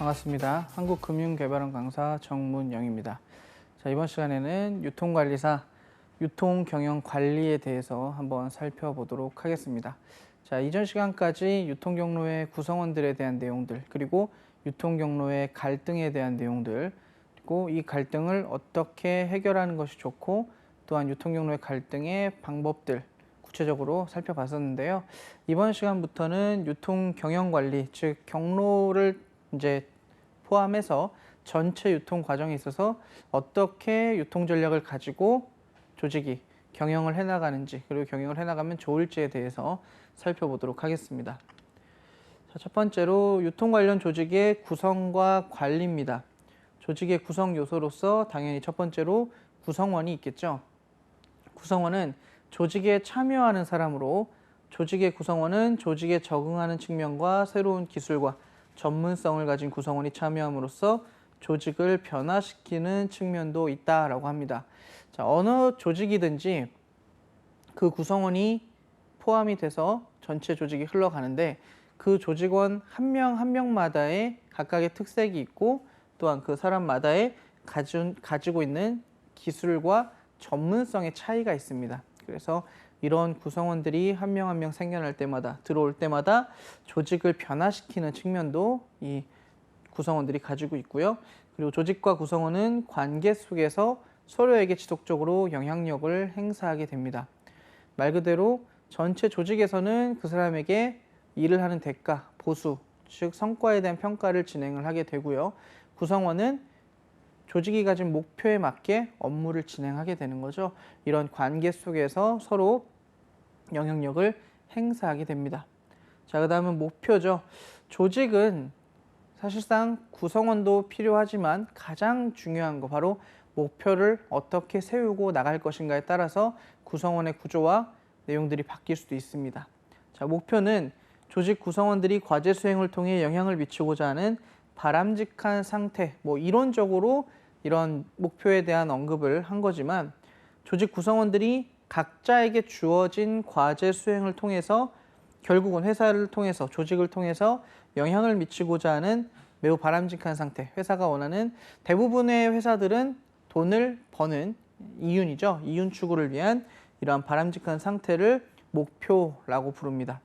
반갑습니다. 한국금융개발원 강사 정문영입니다. 자, 이번 시간에는 유통관리사, 유통경영관리에 대해서 한번 살펴보도록 하겠습니다. 자, 이전 시간까지 유통경로의 구성원들에 대한 내용들, 그리고 유통경로의 갈등에 대한 내용들, 그리고 이 갈등을 어떻게 해결하는 것이 좋고, 또한 유통경로의 갈등의 방법들, 구체적으로 살펴봤었는데요. 이번 시간부터는 유통경영관리, 즉 경로를 이제 포함해서 전체 유통 과정에 있어서 어떻게 유통 전략을 가지고 조직이 경영을 해나가는지, 그리고 경영을 해나가면 좋을지에 대해서 살펴보도록 하겠습니다. 자, 첫 번째로 유통 관련 조직의 구성과 관리입니다. 조직의 구성 요소로서 당연히 첫 번째로 구성원이 있겠죠. 구성원은 조직에 참여하는 사람으로, 조직의 구성원은 조직에 적응하는 측면과 새로운 기술과 전문성을 가진 구성원이 참여함으로써 조직을 변화시키는 측면도 있다라고 합니다. 자, 어느 조직이든지 그 구성원이 포함이 돼서 전체 조직이 흘러가는데, 그 조직원 한 명 한 명마다의 각각의 특색이 있고, 또한 그 사람마다의 가지고 있는 기술과 전문성의 차이가 있습니다. 그래서 이런 구성원들이 한 명 한 명 생겨날 때마다, 들어올 때마다 조직을 변화시키는 측면도 이 구성원들이 가지고 있고요. 그리고 조직과 구성원은 관계 속에서 서로에게 지속적으로 영향력을 행사하게 됩니다. 말 그대로 전체 조직에서는 그 사람에게 일을 하는 대가, 보수, 즉 성과에 대한 평가를 진행을 하게 되고요. 구성원은 조직이 가진 목표에 맞게 업무를 진행하게 되는 거죠. 이런 관계 속에서 서로 영향력을 행사하게 됩니다. 자, 그 다음은 목표죠. 조직은 사실상 구성원도 필요하지만 가장 중요한 거, 바로 목표를 어떻게 세우고 나갈 것인가에 따라서 구성원의 구조와 내용들이 바뀔 수도 있습니다. 자, 목표는 조직 구성원들이 과제 수행을 통해 영향을 미치고자 하는 바람직한 상태, 이론적으로 이런 목표에 대한 언급을 한 거지만, 조직 구성원들이 각자에게 주어진 과제 수행을 통해서 결국은 회사를 통해서, 조직을 통해서 영향을 미치고자 하는 매우 바람직한 상태, 회사가 원하는, 대부분의 회사들은 돈을 버는 이윤이죠. 이윤 추구를 위한 이러한 바람직한 상태를 목표라고 부릅니다.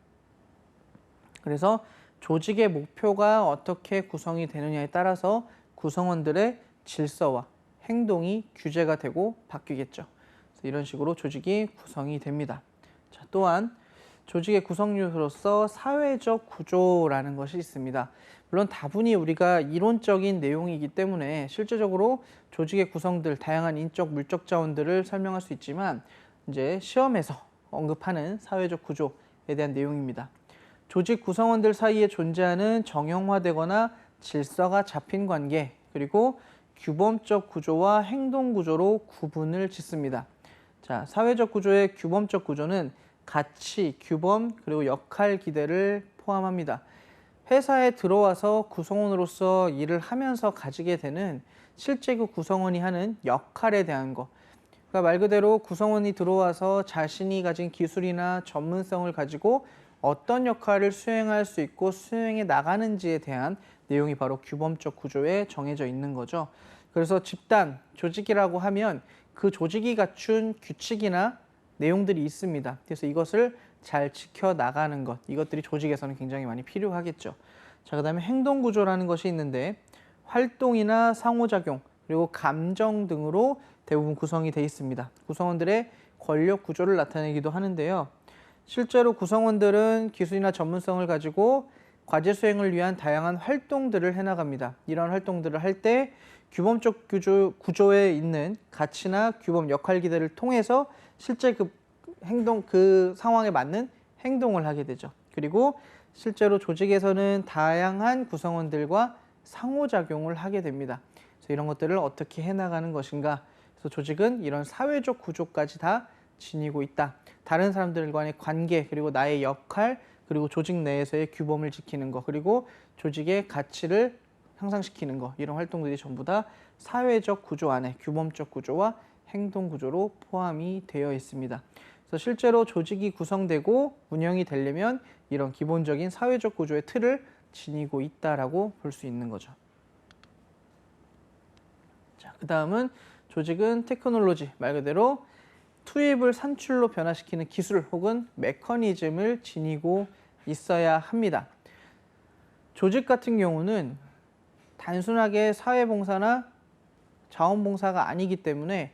그래서 조직의 목표가 어떻게 구성이 되느냐에 따라서 구성원들의 질서와 행동이 규제가 되고 바뀌겠죠. 그래서 이런 식으로 조직이 구성이 됩니다. 자, 또한 조직의 구성 요소로서 사회적 구조라는 것이 있습니다. 물론 다분히 우리가 이론적인 내용이기 때문에 실제적으로 조직의 구성들, 다양한 인적, 물적 자원들을 설명할 수 있지만, 이제 시험에서 언급하는 사회적 구조에 대한 내용입니다. 조직 구성원들 사이에 존재하는 정형화되거나 질서가 잡힌 관계, 그리고 규범적 구조와 행동 구조로 구분을 짓습니다. 자, 사회적 구조의 규범적 구조는 가치, 규범, 그리고 역할 기대를 포함합니다. 회사에 들어와서 구성원으로서 일을 하면서 가지게 되는 실제 그 구성원이 하는 역할에 대한 거. 그러니까 말 그대로 구성원이 들어와서 자신이 가진 기술이나 전문성을 가지고 어떤 역할을 수행할 수 있고 수행해 나가는지에 대한 내용이 바로 규범적 구조에 정해져 있는 거죠. 그래서 집단, 조직이라고 하면 그 조직이 갖춘 규칙이나 내용들이 있습니다. 그래서 이것을 잘 지켜나가는 것, 이것들이 조직에서는 굉장히 많이 필요하겠죠. 자, 그 다음에 행동구조라는 것이 있는데, 활동이나 상호작용, 그리고 감정 등으로 대부분 구성이 되어 있습니다. 구성원들의 권력 구조를 나타내기도 하는데요. 실제로 구성원들은 기술이나 전문성을 가지고 과제 수행을 위한 다양한 활동들을 해나갑니다. 이런 활동들을 할 때 규범적 구조에 있는 가치나 규범, 역할 기대를 통해서 실제 그 행동, 그 상황에 맞는 행동을 하게 되죠. 그리고 실제로 조직에서는 다양한 구성원들과 상호작용을 하게 됩니다. 그래서 이런 것들을 어떻게 해나가는 것인가. 그래서 조직은 이런 사회적 구조까지 다 지니고 있다. 다른 사람들과의 관계, 그리고 나의 역할, 그리고 조직 내에서의 규범을 지키는 것, 그리고 조직의 가치를 향상시키는 것, 이런 활동들이 전부 다 사회적 구조 안에 규범적 구조와 행동 구조로 포함이 되어 있습니다. 그래서 실제로 조직이 구성되고 운영이 되려면 이런 기본적인 사회적 구조의 틀을 지니고 있다라고 볼 수 있는 거죠. 자, 그다음은 조직은 테크놀로지, 말 그대로 투입을 산출로 변화시키는 기술 혹은 메커니즘을 지니고 있어야 합니다. 조직 같은 경우는 단순하게 사회봉사나 자원봉사가 아니기 때문에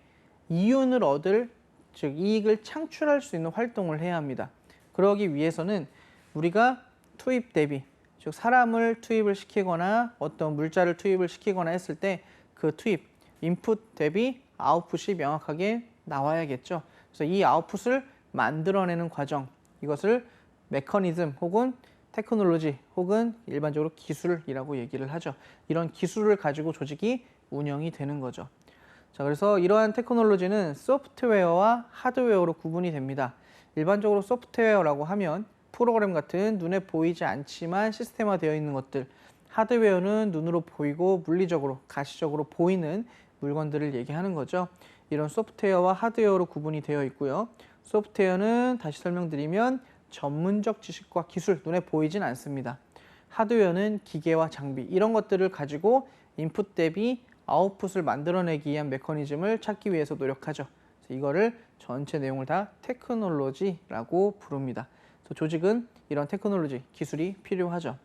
이윤을 얻을, 즉 이익을 창출할 수 있는 활동을 해야 합니다. 그러기 위해서는 우리가 투입 대비, 즉 사람을 투입을 시키거나 어떤 물자를 투입을 시키거나 했을 때 그 투입, 인풋 대비 아웃풋이 명확하게 나와야겠죠. 그래서 이 아웃풋을 만들어내는 과정, 이것을 메커니즘 혹은 테크놀로지 혹은 일반적으로 기술이라고 얘기를 하죠. 이런 기술을 가지고 조직이 운영이 되는 거죠. 자, 그래서 이러한 테크놀로지는 소프트웨어와 하드웨어로 구분이 됩니다. 일반적으로 소프트웨어라고 하면 프로그램 같은 눈에 보이지 않지만 시스템화되어 있는 것들, 하드웨어는 눈으로 보이고 물리적으로, 가시적으로 보이는 물건들을 얘기하는 거죠. 이런 소프트웨어와 하드웨어로 구분이 되어 있고요. 소프트웨어는 다시 설명드리면 전문적 지식과 기술, 눈에 보이진 않습니다. 하드웨어는 기계와 장비, 이런 것들을 가지고 인풋 대비 아웃풋을 만들어내기 위한 메커니즘을 찾기 위해서 노력하죠. 그래서 이거를 전체 내용을 다 테크놀로지라고 부릅니다. 그래서 조직은 이런 테크놀로지, 기술이 필요하죠.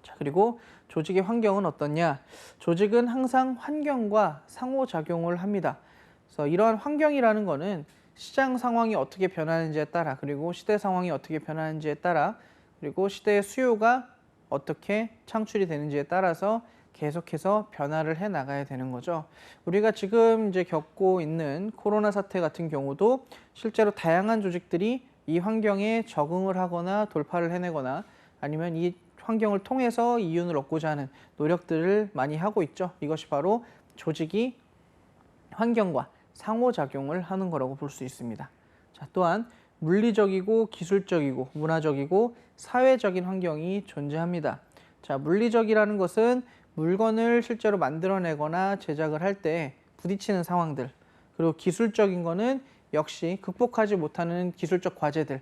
자, 그리고 조직의 환경은 어떻냐? 조직은 항상 환경과 상호작용을 합니다. 그래서 이러한 환경이라는 거는 시장 상황이 어떻게 변하는지에 따라, 그리고 시대 상황이 어떻게 변하는지에 따라, 그리고 시대의 수요가 어떻게 창출이 되는지에 따라서 계속해서 변화를 해 나가야 되는 거죠. 우리가 지금 이제 겪고 있는 코로나 사태 같은 경우도 실제로 다양한 조직들이 이 환경에 적응을 하거나 돌파를 해내거나 아니면 이 환경을 통해서 이윤을 얻고자 하는 노력들을 많이 하고 있죠. 이것이 바로 조직이 환경과 상호작용을 하는 거라고 볼 수 있습니다. 자, 또한 물리적이고 기술적이고 문화적이고 사회적인 환경이 존재합니다. 자, 물리적이라는 것은 물건을 실제로 만들어내거나 제작을 할 때 부딪히는 상황들, 그리고 기술적인 거는 역시 극복하지 못하는 기술적 과제들,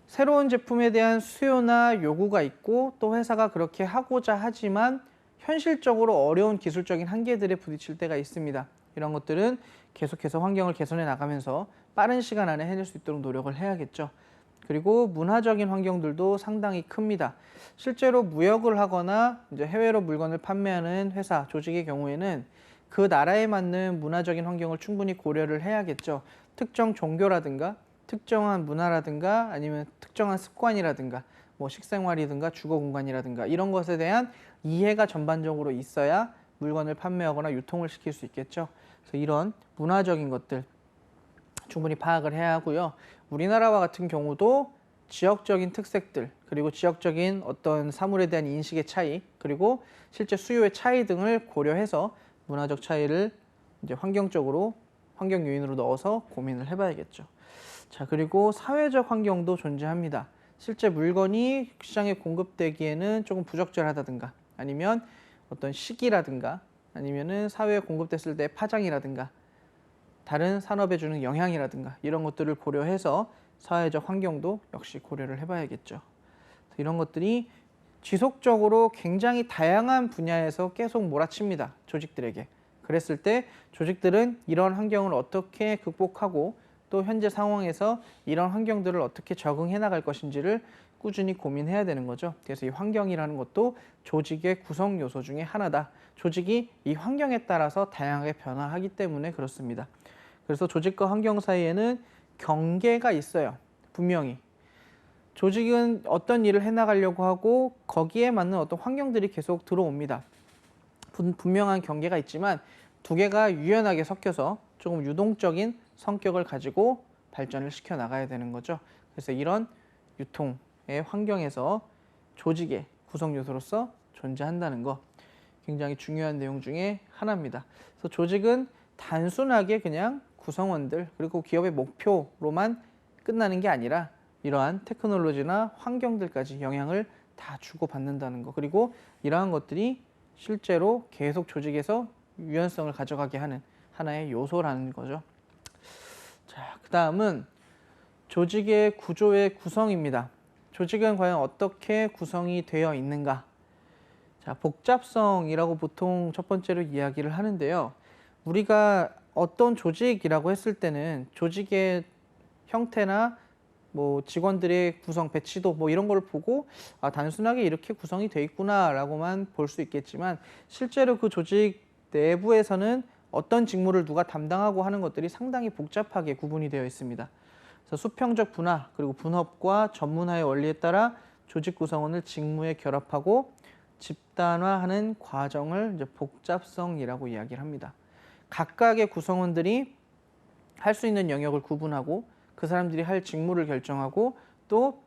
새로운 제품에 대한 수요나 요구가 있고 또 회사가 그렇게 하고자 하지만 현실적으로 어려운 기술적인 한계들에 부딪힐 때가 있습니다. 이런 것들은 계속해서 환경을 개선해 나가면서 빠른 시간 안에 해낼 수 있도록 노력을 해야겠죠. 그리고 문화적인 환경들도 상당히 큽니다. 실제로 무역을 하거나 이제 해외로 물건을 판매하는 회사, 조직의 경우에는 그 나라에 맞는 문화적인 환경을 충분히 고려를 해야겠죠. 특정 종교라든가 특정한 문화라든가 아니면 특정한 습관이라든가 뭐 식생활이든가 주거 공간이라든가 이런 것에 대한 이해가 전반적으로 있어야 물건을 판매하거나 유통을 시킬 수 있겠죠. 그래서 이런 문화적인 것들 충분히 파악을 해야 하고요. 우리나라와 같은 경우도 지역적인 특색들, 그리고 지역적인 어떤 사물에 대한 인식의 차이, 그리고 실제 수요의 차이 등을 고려해서 문화적 차이를 이제 환경적으로, 환경 요인으로 넣어서 고민을 해봐야겠죠. 자, 그리고 사회적 환경도 존재합니다. 실제 물건이 시장에 공급되기에는 조금 부적절하다든가 아니면 어떤 시기라든가 아니면은 사회에 공급됐을 때 파장이라든가 다른 산업에 주는 영향이라든가 이런 것들을 고려해서 사회적 환경도 역시 고려를 해봐야겠죠. 이런 것들이 지속적으로 굉장히 다양한 분야에서 계속 몰아칩니다. 조직들에게. 그랬을 때 조직들은 이런 환경을 어떻게 극복하고 또 현재 상황에서 이런 환경들을 어떻게 적응해 나갈 것인지를 꾸준히 고민해야 되는 거죠. 그래서 이 환경이라는 것도 조직의 구성 요소 중에 하나다. 조직이 이 환경에 따라서 다양하게 변화하기 때문에 그렇습니다. 그래서 조직과 환경 사이에는 경계가 있어요. 분명히. 조직은 어떤 일을 해나가려고 하고 거기에 맞는 어떤 환경들이 계속 들어옵니다. 분명한 경계가 있지만 두 개가 유연하게 섞여서 조금 유동적인 성격을 가지고 발전을 시켜 나가야 되는 거죠. 그래서 이런 유통의 환경에서 조직의 구성 요소로서 존재한다는 거 굉장히 중요한 내용 중에 하나입니다. 그래서 조직은 단순하게 그냥 구성원들 그리고 기업의 목표로만 끝나는 게 아니라 이러한 테크놀로지나 환경들까지 영향을 다 주고받는다는 거, 그리고 이러한 것들이 실제로 계속 조직에서 유연성을 가져가게 하는 하나의 요소라는 거죠. 자, 그 다음은 조직의 구조의 구성입니다. 조직은 과연 어떻게 구성이 되어 있는가? 자, 복잡성이라고 보통 첫 번째로 이야기를 하는데요. 우리가 어떤 조직이라고 했을 때는 조직의 형태나 뭐 직원들의 구성, 배치도 뭐 이런 걸 보고 단순하게 이렇게 구성이 돼 있구나라고만 볼 수 있겠지만 실제로 그 조직 내부에서는 어떤 직무를 누가 담당하고 하는 것들이 상당히 복잡하게 구분이 되어 있습니다. 그래서 수평적 분화 그리고 분업과 전문화의 원리에 따라 조직 구성원을 직무에 결합하고 집단화하는 과정을 이제 복잡성이라고 이야기를 합니다. 각각의 구성원들이 할 수 있는 영역을 구분하고 그 사람들이 할 직무를 결정하고 또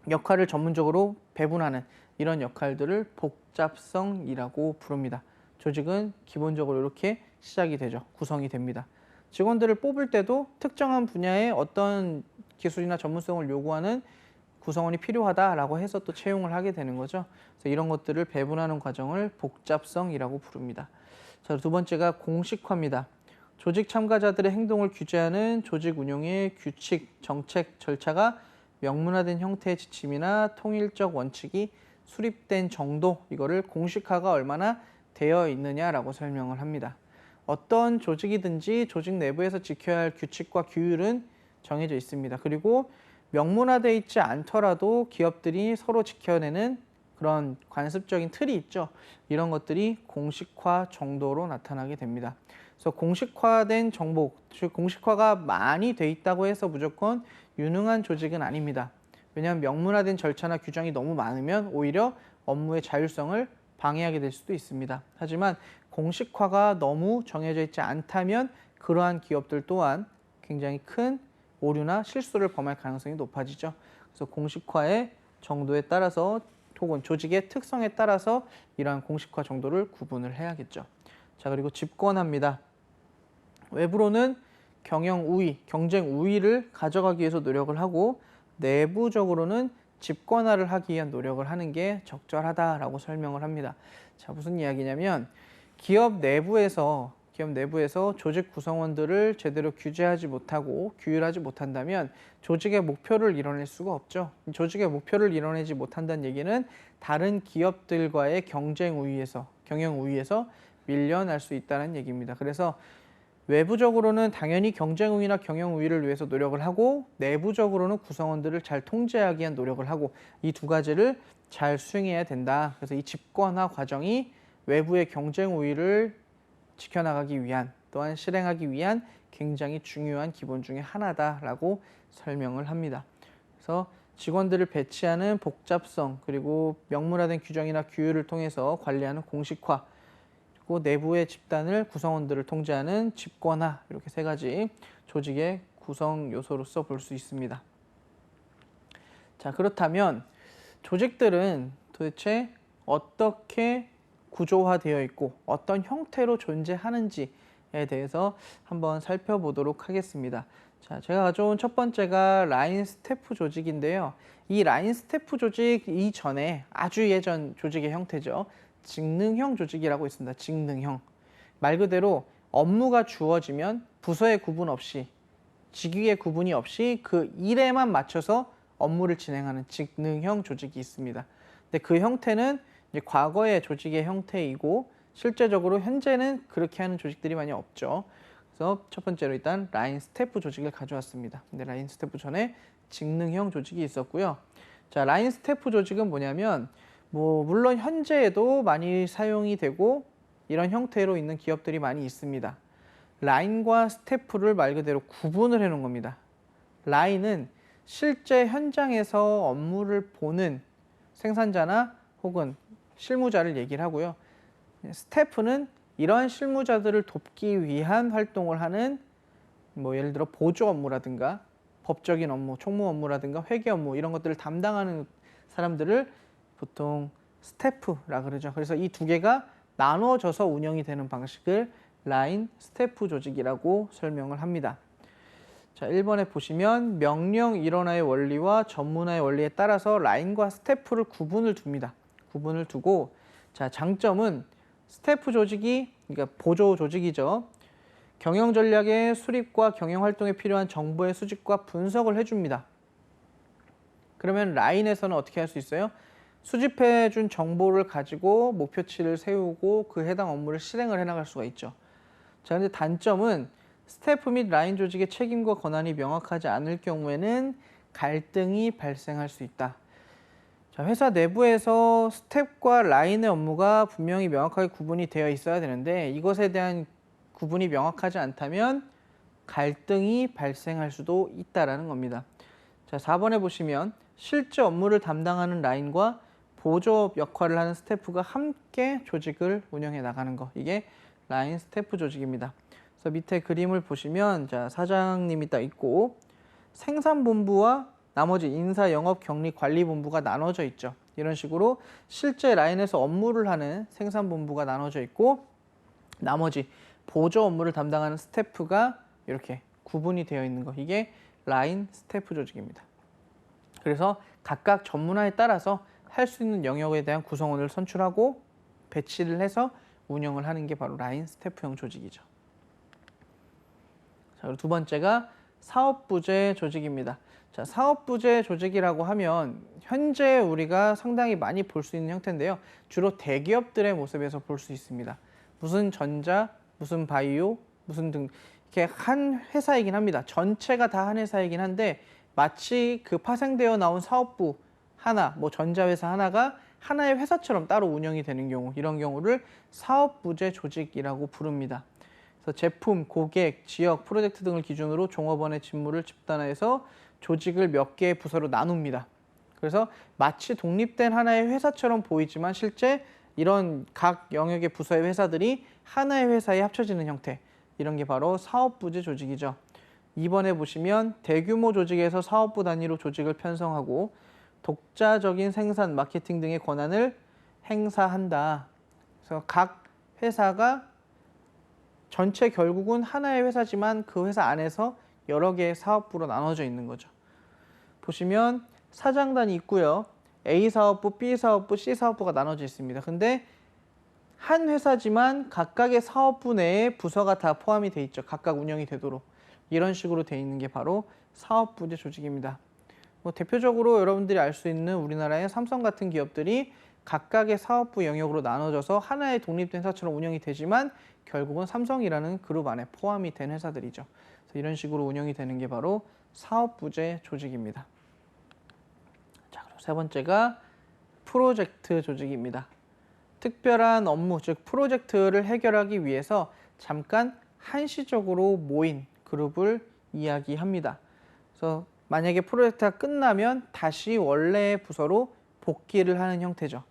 역할을 전문적으로 배분하는 이런 역할들을 복잡성이라고 부릅니다. 조직은 기본적으로 이렇게 시작이 되죠. 구성이 됩니다. 직원들을 뽑을 때도 특정한 분야에 어떤 기술이나 전문성을 요구하는 구성원이 필요하다라고 해서 또 채용을 하게 되는 거죠. 그래서 이런 것들을 배분하는 과정을 복잡성이라고 부릅니다. 자, 두 번째가 공식화입니다. 조직 참가자들의 행동을 규제하는 조직 운영의 규칙, 정책, 절차가 명문화된 형태의 지침이나 통일적 원칙이 수립된 정도, 이거를 공식화가 얼마나 되어 있느냐라고 설명을 합니다. 어떤 조직이든지 조직 내부에서 지켜야 할 규칙과 규율은 정해져 있습니다. 그리고 명문화되어 있지 않더라도 기업들이 서로 지켜내는 그런 관습적인 틀이 있죠. 이런 것들이 공식화 정도로 나타나게 됩니다. 그래서 공식화된 정보, 즉 공식화가 많이 돼 있다고 해서 무조건 유능한 조직은 아닙니다. 왜냐하면 명문화된 절차나 규정이 너무 많으면 오히려 업무의 자율성을 방해하게 될 수도 있습니다. 하지만 공식화가 너무 정해져 있지 않다면 그러한 기업들 또한 굉장히 큰 오류나 실수를 범할 가능성이 높아지죠. 그래서 공식화의 정도에 따라서 혹은 조직의 특성에 따라서 이러한 공식화 정도를 구분을 해야겠죠. 자, 그리고 집권합니다. 외부로는 경영 우위, 경쟁 우위를 가져가기 위해서 노력을 하고 내부적으로는 집권화를 하기 위한 노력을 하는 게 적절하다라고 설명을 합니다. 자, 무슨 이야기냐면 기업 내부에서 조직 구성원들을 제대로 규제하지 못하고 규율하지 못한다면 조직의 목표를 이뤄낼 수가 없죠. 조직의 목표를 이뤄내지 못한다는 얘기는 다른 기업들과의 경쟁 우위에서, 경영 우위에서 밀려날 수 있다는 얘기입니다. 그래서 외부적으로는 당연히 경쟁 우위나 경영 우위를 위해서 노력을 하고 내부적으로는 구성원들을 잘 통제하기 위한 노력을 하고 이 두 가지를 잘 수행해야 된다. 그래서 이 집권화 과정이 외부의 경쟁 우위를 지켜나가기 위한 또한 실행하기 위한 굉장히 중요한 기본 중에 하나다라고 설명을 합니다. 그래서 직원들을 배치하는 복잡성 그리고 명문화된 규정이나 규율을 통해서 관리하는 공식화 그리고 내부의 집단을 구성원들을 통제하는 집권화 이렇게 세 가지 조직의 구성 요소로서 볼 수 있습니다. 자, 그렇다면 조직들은 도대체 어떻게 구조화되어 있고 어떤 형태로 존재하는지에 대해서 한번 살펴보도록 하겠습니다. 자, 제가 가져온 첫 번째가 라인 스태프 조직인데요. 이 라인 스태프 조직 이전에 아주 예전 조직의 형태죠. 직능형 조직이라고 있습니다. 직능형. 말 그대로 업무가 주어지면 부서의 구분 없이 직위의 구분이 없이 그 일에만 맞춰서 업무를 진행하는 직능형 조직이 있습니다. 근데 그 형태는 이제 과거의 조직의 형태이고 실제적으로 현재는 그렇게 하는 조직들이 많이 없죠. 그래서 첫 번째로 일단 라인 스태프 조직을 가져왔습니다. 근데 라인 스태프 전에 직능형 조직이 있었고요. 자, 라인 스태프 조직은 뭐냐면 물론 현재에도 많이 사용이 되고 이런 형태로 있는 기업들이 많이 있습니다. 라인과 스태프를 말 그대로 구분을 해 놓은 겁니다. 라인은 실제 현장에서 업무를 보는 생산자나 혹은 실무자를 얘기를 하고요. 스태프는 이러한 실무자들을 돕기 위한 활동을 하는 예를 들어 보조 업무라든가 법적인 업무, 총무 업무라든가 회계 업무 이런 것들을 담당하는 사람들을 보통 스태프라 그러죠. 그래서 이 두 개가 나눠져서 운영이 되는 방식을 라인 스태프 조직이라고 설명을 합니다. 자, 1번에 보시면 명령 일원화의 원리와 전문화의 원리에 따라서 라인과 스태프를 구분을 둡니다. 구분을 두고 자, 장점은 스태프 조직이 그러니까 보조 조직이죠. 경영 전략의 수립과 경영 활동에 필요한 정보의 수집과 분석을 해줍니다. 그러면 라인에서는 어떻게 할 수 있어요? 수집해 준 정보를 가지고 목표치를 세우고 그 해당 업무를 실행을 해나갈 수가 있죠. 자, 근데 단점은 스태프 및 라인 조직의 책임과 권한이 명확하지 않을 경우에는 갈등이 발생할 수 있다. 자, 회사 내부에서 스텝과 라인의 업무가 분명히 명확하게 구분이 되어 있어야 되는데 이것에 대한 구분이 명확하지 않다면 갈등이 발생할 수도 있다라는 겁니다. 자, 4번에 보시면 실제 업무를 담당하는 라인과 보조업 역할을 하는 스태프가 함께 조직을 운영해 나가는 거. 이게 라인 스태프 조직입니다. 그래서 밑에 그림을 보시면 자, 사장님이 딱 있고 생산본부와 나머지 인사, 영업, 격리, 관리본부가 나눠져 있죠. 이런 식으로 실제 라인에서 업무를 하는 생산본부가 나눠져 있고 나머지 보조 업무를 담당하는 스태프가 이렇게 구분이 되어 있는 거. 이게 라인 스태프 조직입니다. 그래서 각각 전문화에 따라서 할 수 있는 영역에 대한 구성원을 선출하고 배치를 해서 운영을 하는 게 바로 라인 스태프형 조직이죠. 자, 그리고 두 번째가 사업부제 조직입니다. 자, 사업부제 조직이라고 하면 현재 우리가 상당히 많이 볼 수 있는 형태인데요. 주로 대기업들의 모습에서 볼 수 있습니다. 무슨 전자, 무슨 바이오, 무슨 등 이렇게 한 회사이긴 합니다. 전체가 다 한 회사이긴 한데 마치 그 파생되어 나온 사업부 하나, 뭐 전자회사 하나가 하나의 회사처럼 따로 운영이 되는 경우, 이런 경우를 사업부제 조직이라고 부릅니다. 그래서 제품, 고객, 지역, 프로젝트 등을 기준으로 종업원의 직무를 집단화해서 조직을 몇 개의 부서로 나눕니다. 그래서 마치 독립된 하나의 회사처럼 보이지만 실제 이런 각 영역의 부서의 회사들이 하나의 회사에 합쳐지는 형태, 이런 게 바로 사업부제 조직이죠. 2번에 보시면 대규모 조직에서 사업부 단위로 조직을 편성하고 독자적인 생산, 마케팅 등의 권한을 행사한다. 그래서 각 회사가 전체 결국은 하나의 회사지만 그 회사 안에서 여러 개의 사업부로 나눠져 있는 거죠. 보시면 사장단이 있고요. A 사업부, B 사업부, C 사업부가 나눠져 있습니다. 근데 한 회사지만 각각의 사업부 내에 부서가 다 포함이 돼 있죠. 각각 운영이 되도록. 이런 식으로 돼 있는 게 바로 사업부제 조직입니다. 뭐 대표적으로 여러분들이 알 수 있는 우리나라의 삼성 같은 기업들이 각각의 사업부 영역으로 나눠져서 하나의 독립된 회사처럼 운영이 되지만 결국은 삼성이라는 그룹 안에 포함이 된 회사들이죠. 그래서 이런 식으로 운영이 되는 게 바로 사업부제 조직입니다. 자, 그리고 세 번째가 프로젝트 조직입니다. 특별한 업무, 즉 프로젝트를 해결하기 위해서 잠깐 한시적으로 모인 그룹을 이야기합니다. 그래서 만약에 프로젝트가 끝나면 다시 원래의 부서로 복귀를 하는 형태죠.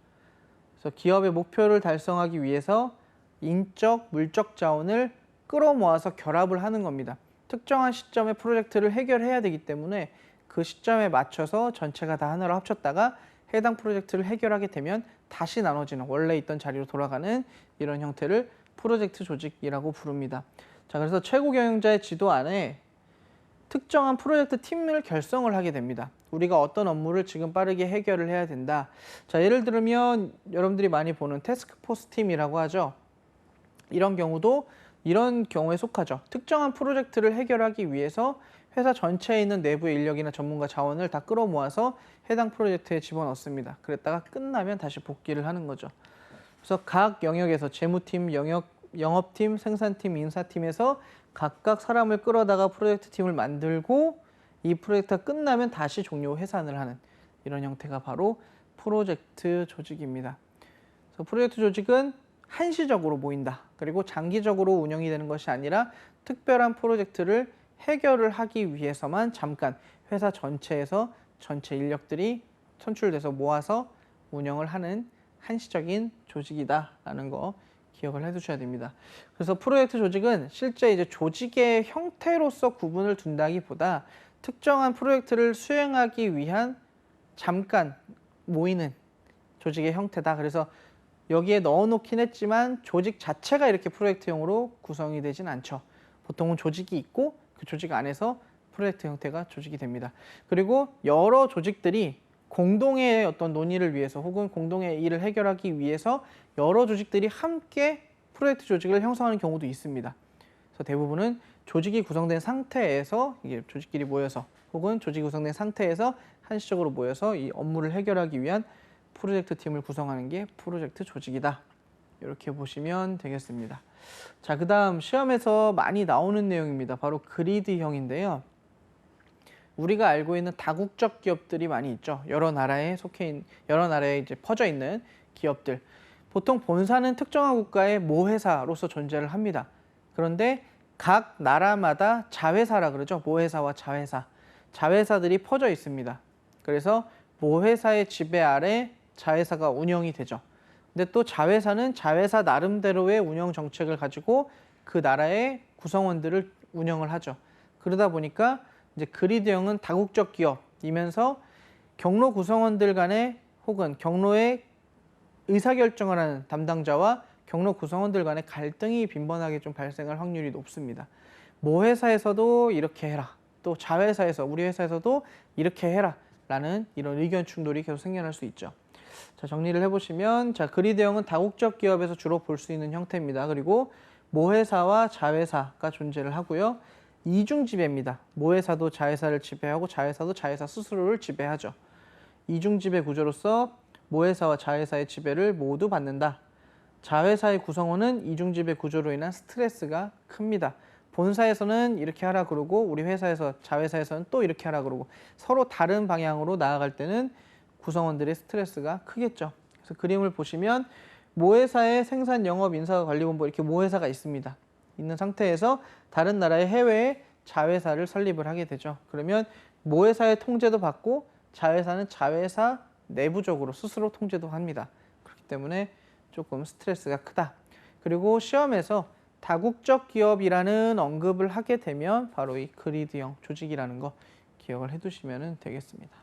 그래서 기업의 목표를 달성하기 위해서 인적, 물적 자원을 끌어모아서 결합을 하는 겁니다. 특정한 시점에 프로젝트를 해결해야 되기 때문에 그 시점에 맞춰서 전체가 다 하나로 합쳤다가 해당 프로젝트를 해결하게 되면 다시 나눠지는 원래 있던 자리로 돌아가는 이런 형태를 프로젝트 조직이라고 부릅니다. 자, 그래서 최고 경영자의 지도 안에 특정한 프로젝트 팀을 결성을 하게 됩니다. 우리가 어떤 업무를 지금 빠르게 해결을 해야 된다. 자, 예를 들면 여러분들이 많이 보는 태스크포스 팀이라고 하죠. 이런 경우도 이런 경우에 속하죠. 특정한 프로젝트를 해결하기 위해서 회사 전체에 있는 내부의 인력이나 전문가 자원을 다 끌어모아서 해당 프로젝트에 집어넣습니다. 그랬다가 끝나면 다시 복귀를 하는 거죠. 그래서 각 영역에서 재무팀, 영업팀, 생산팀, 인사팀에서 각각 사람을 끌어다가 프로젝트 팀을 만들고 이 프로젝트가 끝나면 다시 종료 해산을 하는 이런 형태가 바로 프로젝트 조직입니다. 그래서 프로젝트 조직은 한시적으로 모인다. 그리고 장기적으로 운영이 되는 것이 아니라 특별한 프로젝트를 해결을 하기 위해서만 잠깐 회사 전체에서 전체 인력들이 선출돼서 모아서 운영을 하는 한시적인 조직이다라는 거 기억을 해두셔야 됩니다. 그래서 프로젝트 조직은 실제 이제 조직의 형태로서 구분을 둔다기보다 특정한 프로젝트를 수행하기 위한 잠깐 모이는 조직의 형태다. 그래서 여기에 넣어놓긴 했지만 조직 자체가 이렇게 프로젝트형으로 구성이 되진 않죠. 보통은 조직이 있고 그 조직 안에서 프로젝트 형태가 조직이 됩니다. 그리고 여러 조직들이 공동의 어떤 논의를 위해서 혹은 공동의 일을 해결하기 위해서 여러 조직들이 함께 프로젝트 조직을 형성하는 경우도 있습니다. 그래서 대부분은 조직이 구성된 상태에서 이게 조직끼리 모여서 혹은 조직이 구성된 상태에서 한시적으로 모여서 이 업무를 해결하기 위한 프로젝트 팀을 구성하는 게 프로젝트 조직이다 이렇게 보시면 되겠습니다. 자, 그 다음 시험에서 많이 나오는 내용입니다. 바로 그리드형인데요. 우리가 알고 있는 다국적 기업들이 많이 있죠. 여러 나라에 이제 퍼져 있는 기업들. 보통 본사는 특정한 국가의 모회사로서 존재를 합니다. 그런데 각 나라마다 자회사라 그러죠. 모회사와 자회사. 자회사들이 퍼져 있습니다. 그래서 모회사의 지배 아래 자회사가 운영이 되죠. 근데 또 자회사는 자회사 나름대로의 운영 정책을 가지고 그 나라의 구성원들을 운영을 하죠. 그러다 보니까 이제 그리드형은 다국적 기업이면서 경로 구성원들 간에 혹은 경로의 의사결정을 하는 담당자와 경로 구성원들 간의 갈등이 빈번하게 좀 발생할 확률이 높습니다. 모 회사에서도 이렇게 해라. 또 자회사에서 우리 회사에서도 이렇게 해라. 라는 이런 의견 충돌이 계속 생겨날 수 있죠. 자, 정리를 해보시면 자, 그리드형은 다국적 기업에서 주로 볼 수 있는 형태입니다. 그리고 모회사와 자회사가 존재를 하고요. 이중지배입니다. 모회사도 자회사를 지배하고 자회사도 자회사 스스로를 지배하죠. 이중지배 구조로서 모회사와 자회사의 지배를 모두 받는다. 자회사의 구성원은 이중지배 구조로 인한 스트레스가 큽니다. 본사에서는 이렇게 하라 그러고 우리 회사에서 자회사에서는 또 이렇게 하라 그러고 서로 다른 방향으로 나아갈 때는 구성원들의 스트레스가 크겠죠. 그래서 그림을 보시면 모회사의 생산 영업 인사 관리본부 이렇게 모회사가 있습니다. 있는 상태에서 다른 나라의 해외에 자회사를 설립을 하게 되죠. 그러면 모회사의 통제도 받고 자회사는 자회사 내부적으로 스스로 통제도 합니다. 그렇기 때문에 조금 스트레스가 크다. 그리고 시험에서 다국적 기업이라는 언급을 하게 되면 바로 이 그리드형 조직이라는 거 기억을 해두시면 되겠습니다.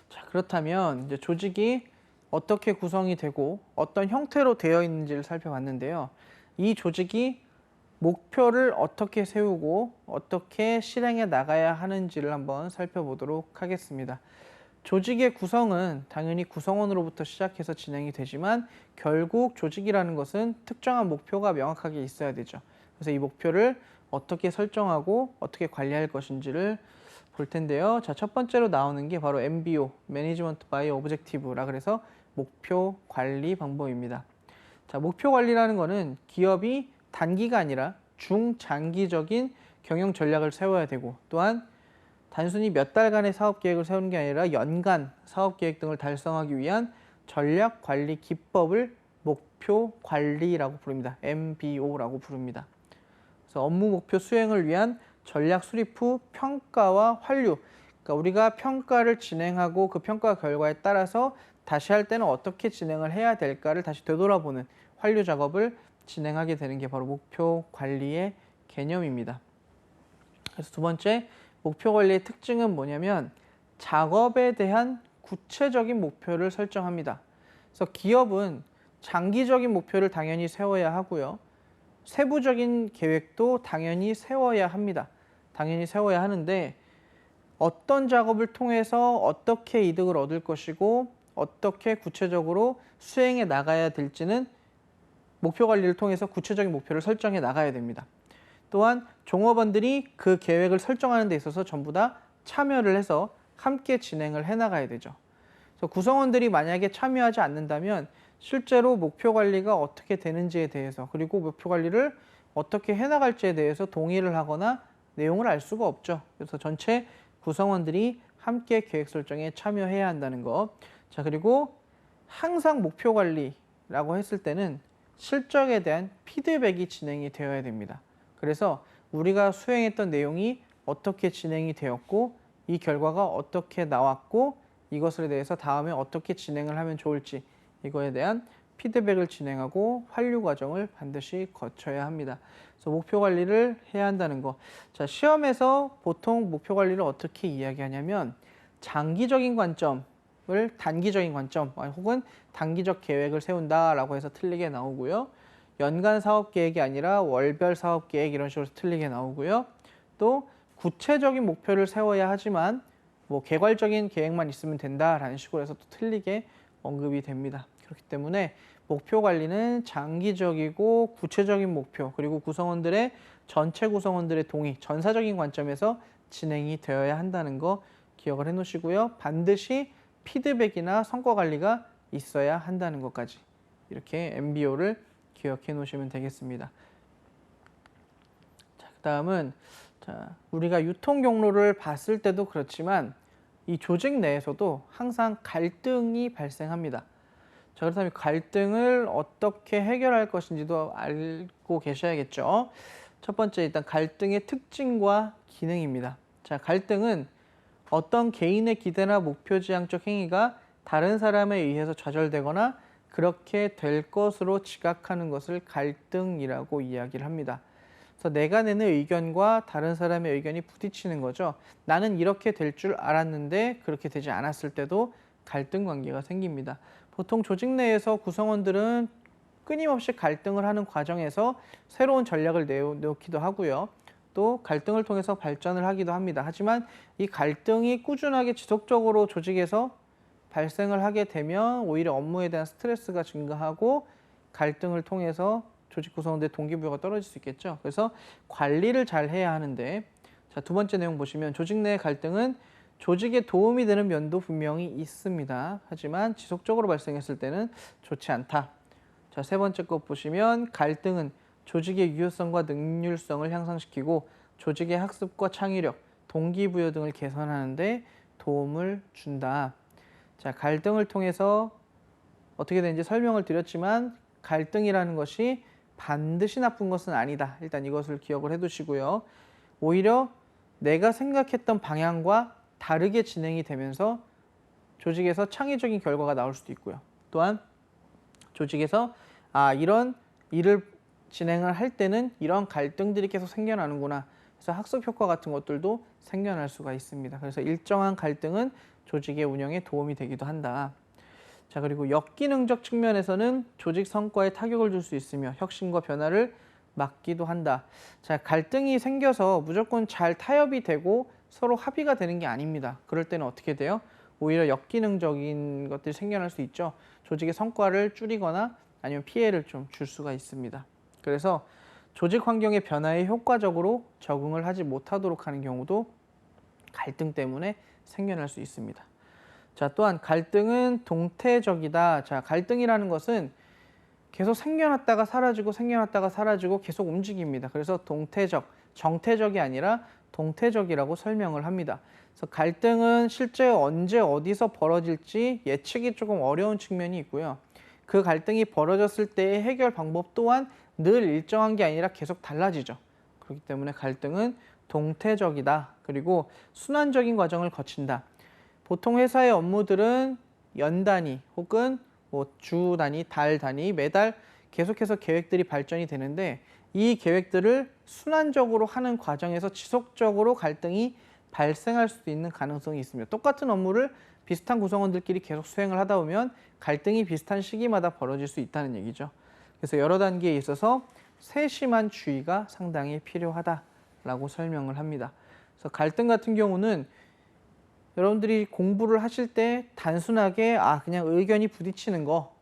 자, 그렇다면 이제 조직이 어떻게 구성이 되고 어떤 형태로 되어 있는지를 살펴봤는데요. 이 조직이 목표를 어떻게 세우고 어떻게 실행해 나가야 하는지를 한번 살펴보도록 하겠습니다. 조직의 구성은 당연히 구성원으로부터 시작해서 진행이 되지만 결국 조직이라는 것은 특정한 목표가 명확하게 있어야 되죠. 그래서 이 목표를 어떻게 설정하고 어떻게 관리할 것인지를 볼 텐데요. 자, 첫 번째로 나오는 게 바로 MBO, Management by Objective라 그래서 목표 관리 방법입니다. 자, 목표 관리라는 거는 기업이 단기가 아니라 중장기적인 경영 전략을 세워야 되고 또한 단순히 몇 달간의 사업 계획을 세우는 게 아니라 연간 사업 계획 등을 달성하기 위한 전략 관리 기법을 목표 관리라고 부릅니다. MBO라고 부릅니다. 그래서 업무 목표 수행을 위한 전략 수립 후 평가와 환류. 그러니까 우리가 평가를 진행하고 그 평가 결과에 따라서 다시 할 때는 어떻게 진행을 해야 될까를 다시 되돌아보는 환류 작업을 진행하게 되는 게 바로 목표 관리의 개념입니다. 그래서 두 번째, 목표 관리의 특징은 뭐냐면 작업에 대한 구체적인 목표를 설정합니다. 그래서 기업은 장기적인 목표를 당연히 세워야 하고요. 세부적인 계획도 당연히 세워야 합니다. 당연히 세워야 하는데 어떤 작업을 통해서 어떻게 이득을 얻을 것이고 어떻게 구체적으로 수행해 나가야 될지는 목표 관리를 통해서 구체적인 목표를 설정해 나가야 됩니다. 또한 종업원들이 그 계획을 설정하는 데 있어서 전부 다 참여를 해서 함께 진행을 해나가야 되죠. 그래서 구성원들이 만약에 참여하지 않는다면 실제로 목표 관리가 어떻게 되는지에 대해서 그리고 목표 관리를 어떻게 해나갈지에 대해서 동의를 하거나 내용을 알 수가 없죠. 그래서 전체 구성원들이 함께 계획 설정에 참여해야 한다는 것. 자, 그리고 항상 목표 관리라고 했을 때는 실적에 대한 피드백이 진행이 되어야 됩니다. 그래서 우리가 수행했던 내용이 어떻게 진행이 되었고 이 결과가 어떻게 나왔고 이것에 대해서 다음에 어떻게 진행을 하면 좋을지 이거에 대한 피드백을 진행하고 환류 과정을 반드시 거쳐야 합니다. 그래서 목표 관리를 해야 한다는 거. 자, 시험에서 보통 목표 관리를 어떻게 이야기하냐면 장기적인 관점을 단기적인 관점 혹은 단기적 계획을 세운다라고 해서 틀리게 나오고요. 연간 사업 계획이 아니라 월별 사업 계획 이런 식으로 틀리게 나오고요. 또 구체적인 목표를 세워야 하지만 뭐 개괄적인 계획만 있으면 된다라는 식으로 해서 또 틀리게 언급이 됩니다. 그렇기 때문에 목표 관리는 장기적이고 구체적인 목표 그리고 구성원들의 전체 구성원들의 동의, 전사적인 관점에서 진행이 되어야 한다는 거 기억을 해 놓으시고요. 반드시 피드백이나 성과 관리가 있어야 한다는 것까지 이렇게 MBO를 기억해 놓으시면 되겠습니다. 자, 그다음은 우리가 유통 경로를 봤을 때도 그렇지만 이 조직 내에서도 항상 갈등이 발생합니다. 자, 그렇다면 갈등을 어떻게 해결할 것인지도 알고 계셔야겠죠. 첫 번째, 일단 갈등의 특징과 기능입니다. 자, 갈등은 어떤 개인의 기대나 목표 지향적 행위가 다른 사람에 의해서 좌절되거나 그렇게 될 것으로 지각하는 것을 갈등이라고 이야기를 합니다. 그래서 내가 내는 의견과 다른 사람의 의견이 부딪히는 거죠. 나는 이렇게 될 줄 알았는데 그렇게 되지 않았을 때도 갈등 관계가 생깁니다. 보통 조직 내에서 구성원들은 끊임없이 갈등을 하는 과정에서 새로운 전략을 내놓기도 하고요. 또 갈등을 통해서 발전을 하기도 합니다. 하지만 이 갈등이 꾸준하게 지속적으로 조직에서 발생을 하게 되면 오히려 업무에 대한 스트레스가 증가하고 갈등을 통해서 조직 구성원들의 동기부여가 떨어질 수 있겠죠. 그래서 관리를 잘 해야 하는데, 자, 두 번째 내용 보시면 조직 내 갈등은 조직에 도움이 되는 면도 분명히 있습니다. 하지만 지속적으로 발생했을 때는 좋지 않다. 자, 세 번째 것 보시면 갈등은 조직의 유효성과 능률성을 향상시키고 조직의 학습과 창의력, 동기부여 등을 개선하는 데 도움을 준다. 자, 갈등을 통해서 어떻게 되는지 설명을 드렸지만 갈등이라는 것이 반드시 나쁜 것은 아니다. 일단 이것을 기억을 해두시고요. 오히려 내가 생각했던 방향과 다르게 진행이 되면서 조직에서 창의적인 결과가 나올 수도 있고요. 또한 조직에서 이런 일을 진행을 할 때는 이런 갈등들이 계속 생겨나는구나. 그래서 학습 효과 같은 것들도 생겨날 수가 있습니다. 그래서 일정한 갈등은 조직의 운영에 도움이 되기도 한다. 자, 그리고 역기능적 측면에서는 조직 성과에 타격을 줄 수 있으며 혁신과 변화를 막기도 한다. 자, 갈등이 생겨서 무조건 잘 타협이 되고 서로 합의가 되는 게 아닙니다. 그럴 때는 어떻게 돼요? 오히려 역기능적인 것들이 생겨날 수 있죠. 조직의 성과를 줄이거나 아니면 피해를 좀 줄 수가 있습니다. 그래서 조직 환경의 변화에 효과적으로 적응을 하지 못하도록 하는 경우도 갈등 때문에 생겨날 수 있습니다. 자, 또한 갈등은 동태적이다. 자, 갈등이라는 것은 계속 생겨났다가 사라지고 생겨났다가 사라지고 계속 움직입니다. 그래서 동태적, 정태적이 아니라 동태적이라고 설명을 합니다. 그래서 갈등은 실제 언제 어디서 벌어질지 예측이 조금 어려운 측면이 있고요. 그 갈등이 벌어졌을 때의 해결 방법 또한 늘 일정한 게 아니라 계속 달라지죠. 그렇기 때문에 갈등은 동태적이다. 그리고 순환적인 과정을 거친다. 보통 회사의 업무들은 연 단위 혹은 주 단위, 달 단위, 매달 계속해서 계획들이 발전이 되는데 이 계획들을 순환적으로 하는 과정에서 지속적으로 갈등이 발생할 수도 있는 가능성이 있습니다. 똑같은 업무를 비슷한 구성원들끼리 계속 수행을 하다 보면 갈등이 비슷한 시기마다 벌어질 수 있다는 얘기죠. 그래서 여러 단계에 있어서 세심한 주의가 상당히 필요하다라고 설명을 합니다. 그래서 갈등 같은 경우는 여러분들이 공부를 하실 때 단순하게 그냥 의견이 부딪히는 거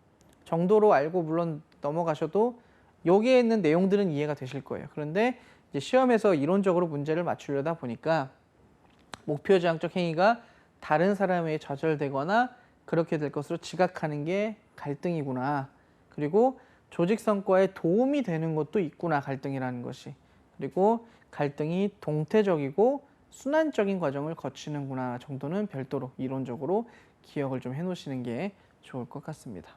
정도로 알고 물론 넘어가셔도 여기에 있는 내용들은 이해가 되실 거예요. 그런데 이제 시험에서 이론적으로 문제를 맞추려다 보니까 목표 지향적 행위가 다른 사람에 좌절되거나 그렇게 될 것으로 지각하는 게 갈등이구나. 그리고 조직 성과에 도움이 되는 것도 있구나, 갈등이라는 것이. 그리고 갈등이 동태적이고 순환적인 과정을 거치는구나 정도는 별도로 이론적으로 기억을 좀 해놓으시는 게 좋을 것 같습니다.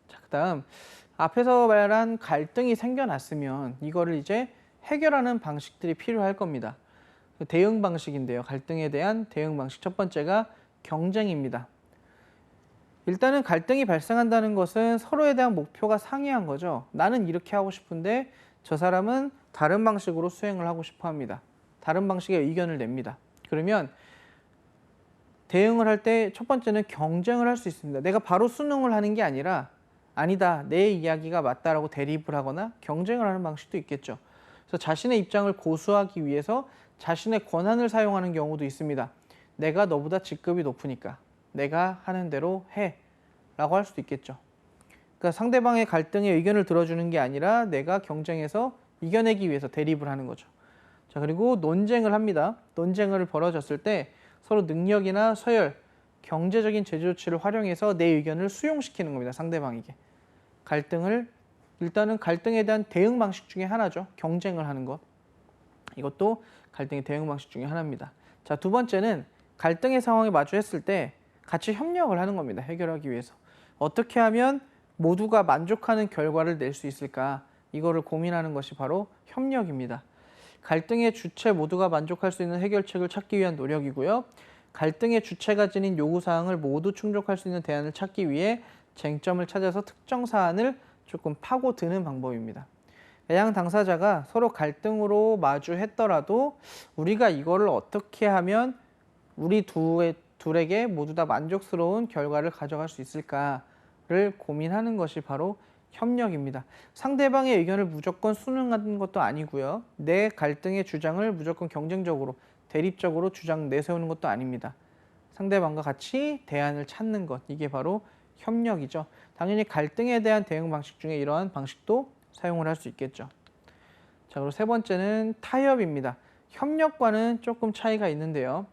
자, 그다음 앞에서 말한 갈등이 생겨났으면 이거를 이제 해결하는 방식들이 필요할 겁니다. 대응 방식인데요. 갈등에 대한 대응 방식 첫 번째가 경쟁입니다. 일단은 갈등이 발생한다는 것은 서로에 대한 목표가 상이한 거죠. 나는 이렇게 하고 싶은데 저 사람은 다른 방식으로 수행을 하고 싶어 합니다. 다른 방식의 의견을 냅니다. 그러면 대응을 할 때 첫 번째는 경쟁을 할 수 있습니다. 내가 바로 수능을 하는 게 아니라 아니다, 내 이야기가 맞다라고 대립을 하거나 경쟁을 하는 방식도 있겠죠. 그래서 자신의 입장을 고수하기 위해서 자신의 권한을 사용하는 경우도 있습니다. 내가 너보다 직급이 높으니까 내가 하는 대로 해 라고 할 수도 있겠죠. 그러니까 상대방의 갈등의 의견을 들어주는 게 아니라 내가 경쟁해서 이겨내기 위해서 대립을 하는 거죠. 자, 그리고 논쟁을 합니다. 논쟁을 벌어졌을 때 서로 능력이나 서열, 경제적인 제재 조치를 활용해서 내 의견을 수용시키는 겁니다. 상대방에게. 일단은 갈등에 대한 대응 방식 중에 하나죠. 경쟁을 하는 것. 이것도 갈등의 대응 방식 중에 하나입니다. 자, 두 번째는 갈등의 상황에 마주했을 때 같이 협력을 하는 겁니다. 해결하기 위해서. 어떻게 하면 모두가 만족하는 결과를 낼 수 있을까? 이거를 고민하는 것이 바로 협력입니다. 갈등의 주체 모두가 만족할 수 있는 해결책을 찾기 위한 노력이고요. 갈등의 주체가 지닌 요구사항을 모두 충족할 수 있는 대안을 찾기 위해 쟁점을 찾아서 특정 사안을 조금 파고드는 방법입니다. 해당 당사자가 서로 갈등으로 마주했더라도 우리가 이거를 어떻게 하면 우리 둘에게 모두 다 만족스러운 결과를 가져갈 수 있을까를 고민하는 것이 바로 협력입니다. 상대방의 의견을 무조건 순응하는 것도 아니고요. 내 갈등의 주장을 무조건 경쟁적으로, 대립적으로 주장 내세우는 것도 아닙니다. 상대방과 같이 대안을 찾는 것, 이게 바로 협력이죠. 당연히 갈등에 대한 대응 방식 중에 이러한 방식도 사용을 할 수 있겠죠. 자, 그리고 세 번째는 타협입니다. 협력과는 조금 차이가 있는데요.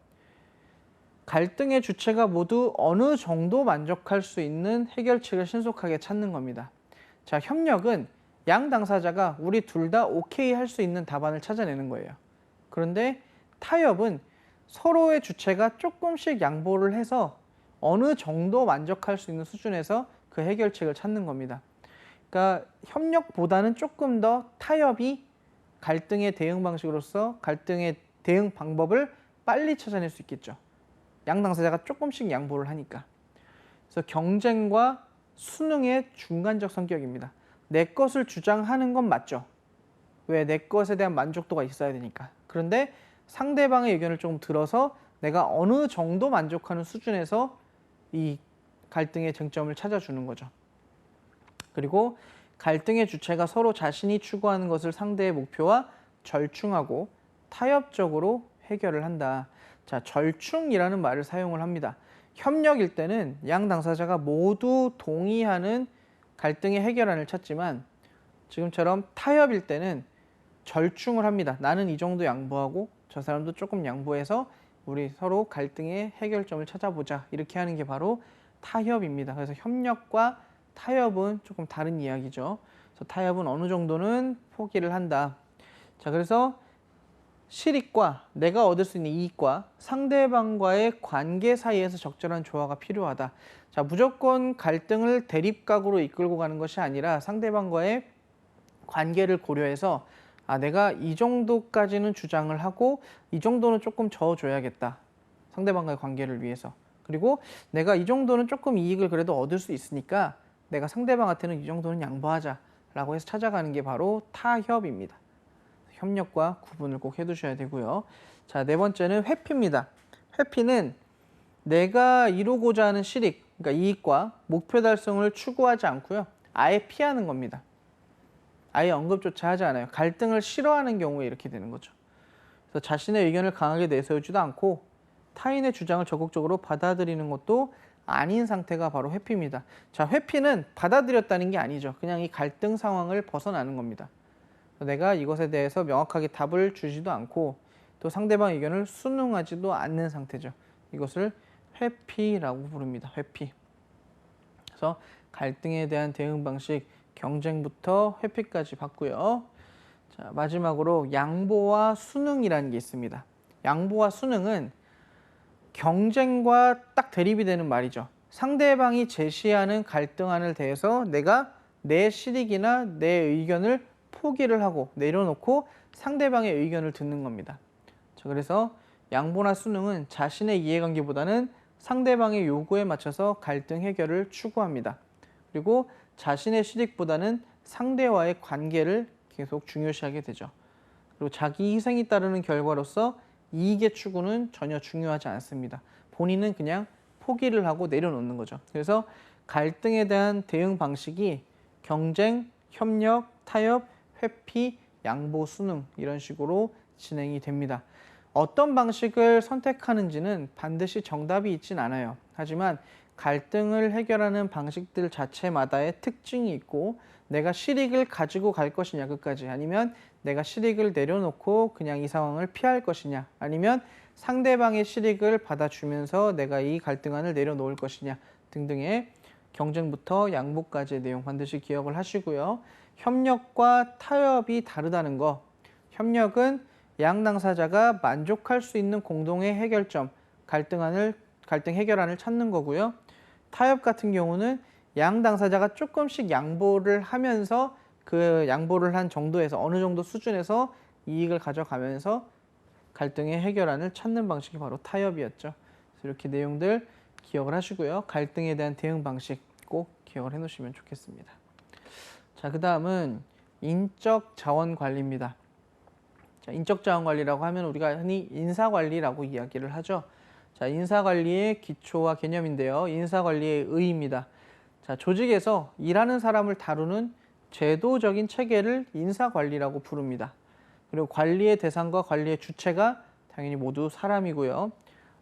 갈등의 주체가 모두 어느 정도 만족할 수 있는 해결책을 신속하게 찾는 겁니다. 자, 협력은 양 당사자가 우리 둘 다 오케이 할 수 있는 답안을 찾아내는 거예요. 그런데 타협은 서로의 주체가 조금씩 양보를 해서 어느 정도 만족할 수 있는 수준에서 그 해결책을 찾는 겁니다. 그러니까 협력보다는 조금 더 타협이 갈등의 대응 방식으로서 갈등의 대응 방법을 빨리 찾아낼 수 있겠죠. 양 당사자가 조금씩 양보를 하니까. 그래서 경쟁과 순응의 중간적 성격입니다. 내 것을 주장하는 건 맞죠. 왜? 내 것에 대한 만족도가 있어야 되니까. 그런데 상대방의 의견을 조금 들어서 내가 어느 정도 만족하는 수준에서 이 갈등의 쟁점을 찾아주는 거죠. 그리고 갈등의 주체가 서로 자신이 추구하는 것을 상대의 목표와 절충하고 타협적으로 해결을 한다. 자, 절충이라는 말을 사용을 합니다. 협력일 때는 양 당사자가 모두 동의하는 갈등의 해결안을 찾지만 지금처럼 타협일 때는 절충을 합니다. 나는 이 정도 양보하고 저 사람도 조금 양보해서 우리 서로 갈등의 해결점을 찾아보자. 이렇게 하는 게 바로 타협입니다. 그래서 협력과 타협은 조금 다른 이야기죠. 그래서 타협은 어느 정도는 포기를 한다. 자, 그래서 실익과 내가 얻을 수 있는 이익과 상대방과의 관계 사이에서 적절한 조화가 필요하다. 자, 무조건 갈등을 대립각으로 이끌고 가는 것이 아니라 상대방과의 관계를 고려해서 내가 이 정도까지는 주장을 하고 이 정도는 조금 저어줘야겠다. 상대방과의 관계를 위해서. 그리고 내가 이 정도는 조금 이익을 그래도 얻을 수 있으니까 내가 상대방한테는 이 정도는 양보하자라고 해서 찾아가는 게 바로 타협입니다. 협력과 구분을 꼭 해두셔야 되고요. 자, 네 번째는 회피입니다. 회피는 내가 이루고자 하는 실익, 그러니까 이익과 목표 달성을 추구하지 않고요. 아예 피하는 겁니다. 아예 언급조차 하지 않아요. 갈등을 싫어하는 경우에 이렇게 되는 거죠. 그래서 자신의 의견을 강하게 내세우지도 않고 타인의 주장을 적극적으로 받아들이는 것도 아닌 상태가 바로 회피입니다. 자, 회피는 받아들였다는 게 아니죠. 그냥 이 갈등 상황을 벗어나는 겁니다. 내가 이것에 대해서 명확하게 답을 주지도 않고 또 상대방 의견을 순응하지도 않는 상태죠. 이것을 회피라고 부릅니다. 회피. 그래서 갈등에 대한 대응 방식, 경쟁부터 회피까지 봤고요. 자, 마지막으로 양보와 순응이라는 게 있습니다. 양보와 순응은 경쟁과 딱 대립이 되는 말이죠. 상대방이 제시하는 갈등안을 대해서 내가 내 실익이나 내 의견을 포기를 하고 내려놓고 상대방의 의견을 듣는 겁니다. 자, 그래서 양보나 순응은 자신의 이해관계보다는 상대방의 요구에 맞춰서 갈등 해결을 추구합니다. 그리고 자신의 실익보다는 상대와의 관계를 계속 중요시하게 되죠. 그리고 자기 희생이 따르는 결과로서 이익의 추구는 전혀 중요하지 않습니다. 본인은 그냥 포기를 하고 내려놓는 거죠. 그래서 갈등에 대한 대응 방식이 경쟁, 협력, 타협, 회피, 양보, 순응 이런 식으로 진행이 됩니다. 어떤 방식을 선택하는지는 반드시 정답이 있진 않아요. 하지만 갈등을 해결하는 방식들 자체마다의 특징이 있고 내가 실익을 가지고 갈 것이냐 끝까지 아니면 내가 실익을 내려놓고 그냥 이 상황을 피할 것이냐 아니면 상대방의 실익을 받아주면서 내가 이 갈등안을 내려놓을 것이냐 등등의 경쟁부터 양보까지의 내용 반드시 기억을 하시고요. 협력과 타협이 다르다는 거. 협력은 양 당사자가 만족할 수 있는 공동의 해결점, 갈등 해결안을 찾는 거고요. 타협 같은 경우는 양 당사자가 조금씩 양보를 하면서 그 양보를 한 정도에서 어느 정도 수준에서 이익을 가져가면서 갈등의 해결안을 찾는 방식이 바로 타협이었죠. 그래서 이렇게 내용들 기억을 하시고요. 갈등에 대한 대응 방식 꼭 기억을 해놓으시면 좋겠습니다. 자, 그 다음은 인적 자원 관리입니다. 자, 인적 자원 관리라고 하면 우리가 흔히 인사 관리라고 이야기를 하죠. 자, 인사 관리의 기초와 개념인데요. 인사 관리의 의의입니다. 자, 조직에서 일하는 사람을 다루는 제도적인 체계를 인사 관리라고 부릅니다. 그리고 관리의 대상과 관리의 주체가 당연히 모두 사람이고요.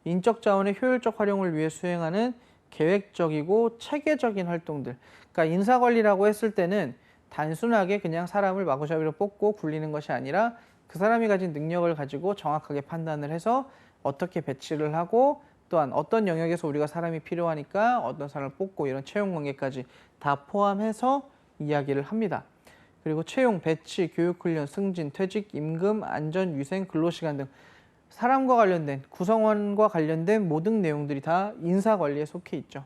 인적 자원의 효율적 활용을 위해 수행하는 계획적이고 체계적인 활동들. 그러니까 인사 관리라고 했을 때는 단순하게 그냥 사람을 마구잡이로 뽑고 굴리는 것이 아니라 그 사람이 가진 능력을 가지고 정확하게 판단을 해서 어떻게 배치를 하고 또한 어떤 영역에서 우리가 사람이 필요하니까 어떤 사람을 뽑고 이런 채용 관계까지 다 포함해서 이야기를 합니다. 그리고 채용, 배치, 교육훈련, 승진, 퇴직, 임금, 안전, 위생, 근로시간 등 사람과 관련된 구성원과 관련된 모든 내용들이 다 인사관리에 속해 있죠.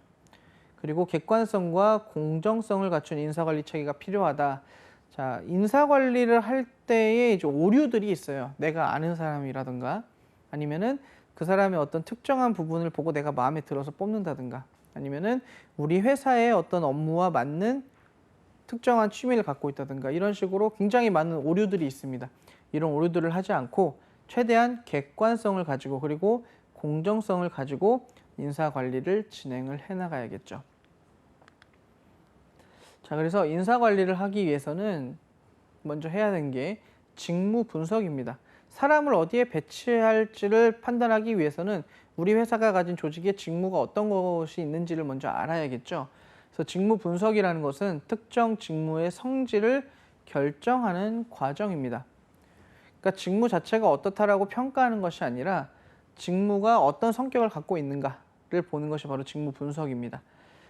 그리고 객관성과 공정성을 갖춘 인사관리 체계가 필요하다. 자, 인사관리를 할 때에 이제 오류들이 있어요. 내가 아는 사람이라든가 아니면은 그 사람의 어떤 특정한 부분을 보고 내가 마음에 들어서 뽑는다든가 아니면은 우리 회사의 어떤 업무와 맞는 특정한 취미를 갖고 있다든가 이런 식으로 굉장히 많은 오류들이 있습니다. 이런 오류들을 하지 않고 최대한 객관성을 가지고 그리고 공정성을 가지고 인사관리를 진행을 해나가야겠죠. 자, 그래서 인사관리를 하기 위해서는 먼저 해야 되는 게 직무 분석입니다. 사람을 어디에 배치할지를 판단하기 위해서는 우리 회사가 가진 조직의 직무가 어떤 것이 있는지를 먼저 알아야겠죠. 그래서 직무 분석이라는 것은 특정 직무의 성질을 결정하는 과정입니다. 그러니까 직무 자체가 어떻다라고 평가하는 것이 아니라 직무가 어떤 성격을 갖고 있는가를 보는 것이 바로 직무 분석입니다.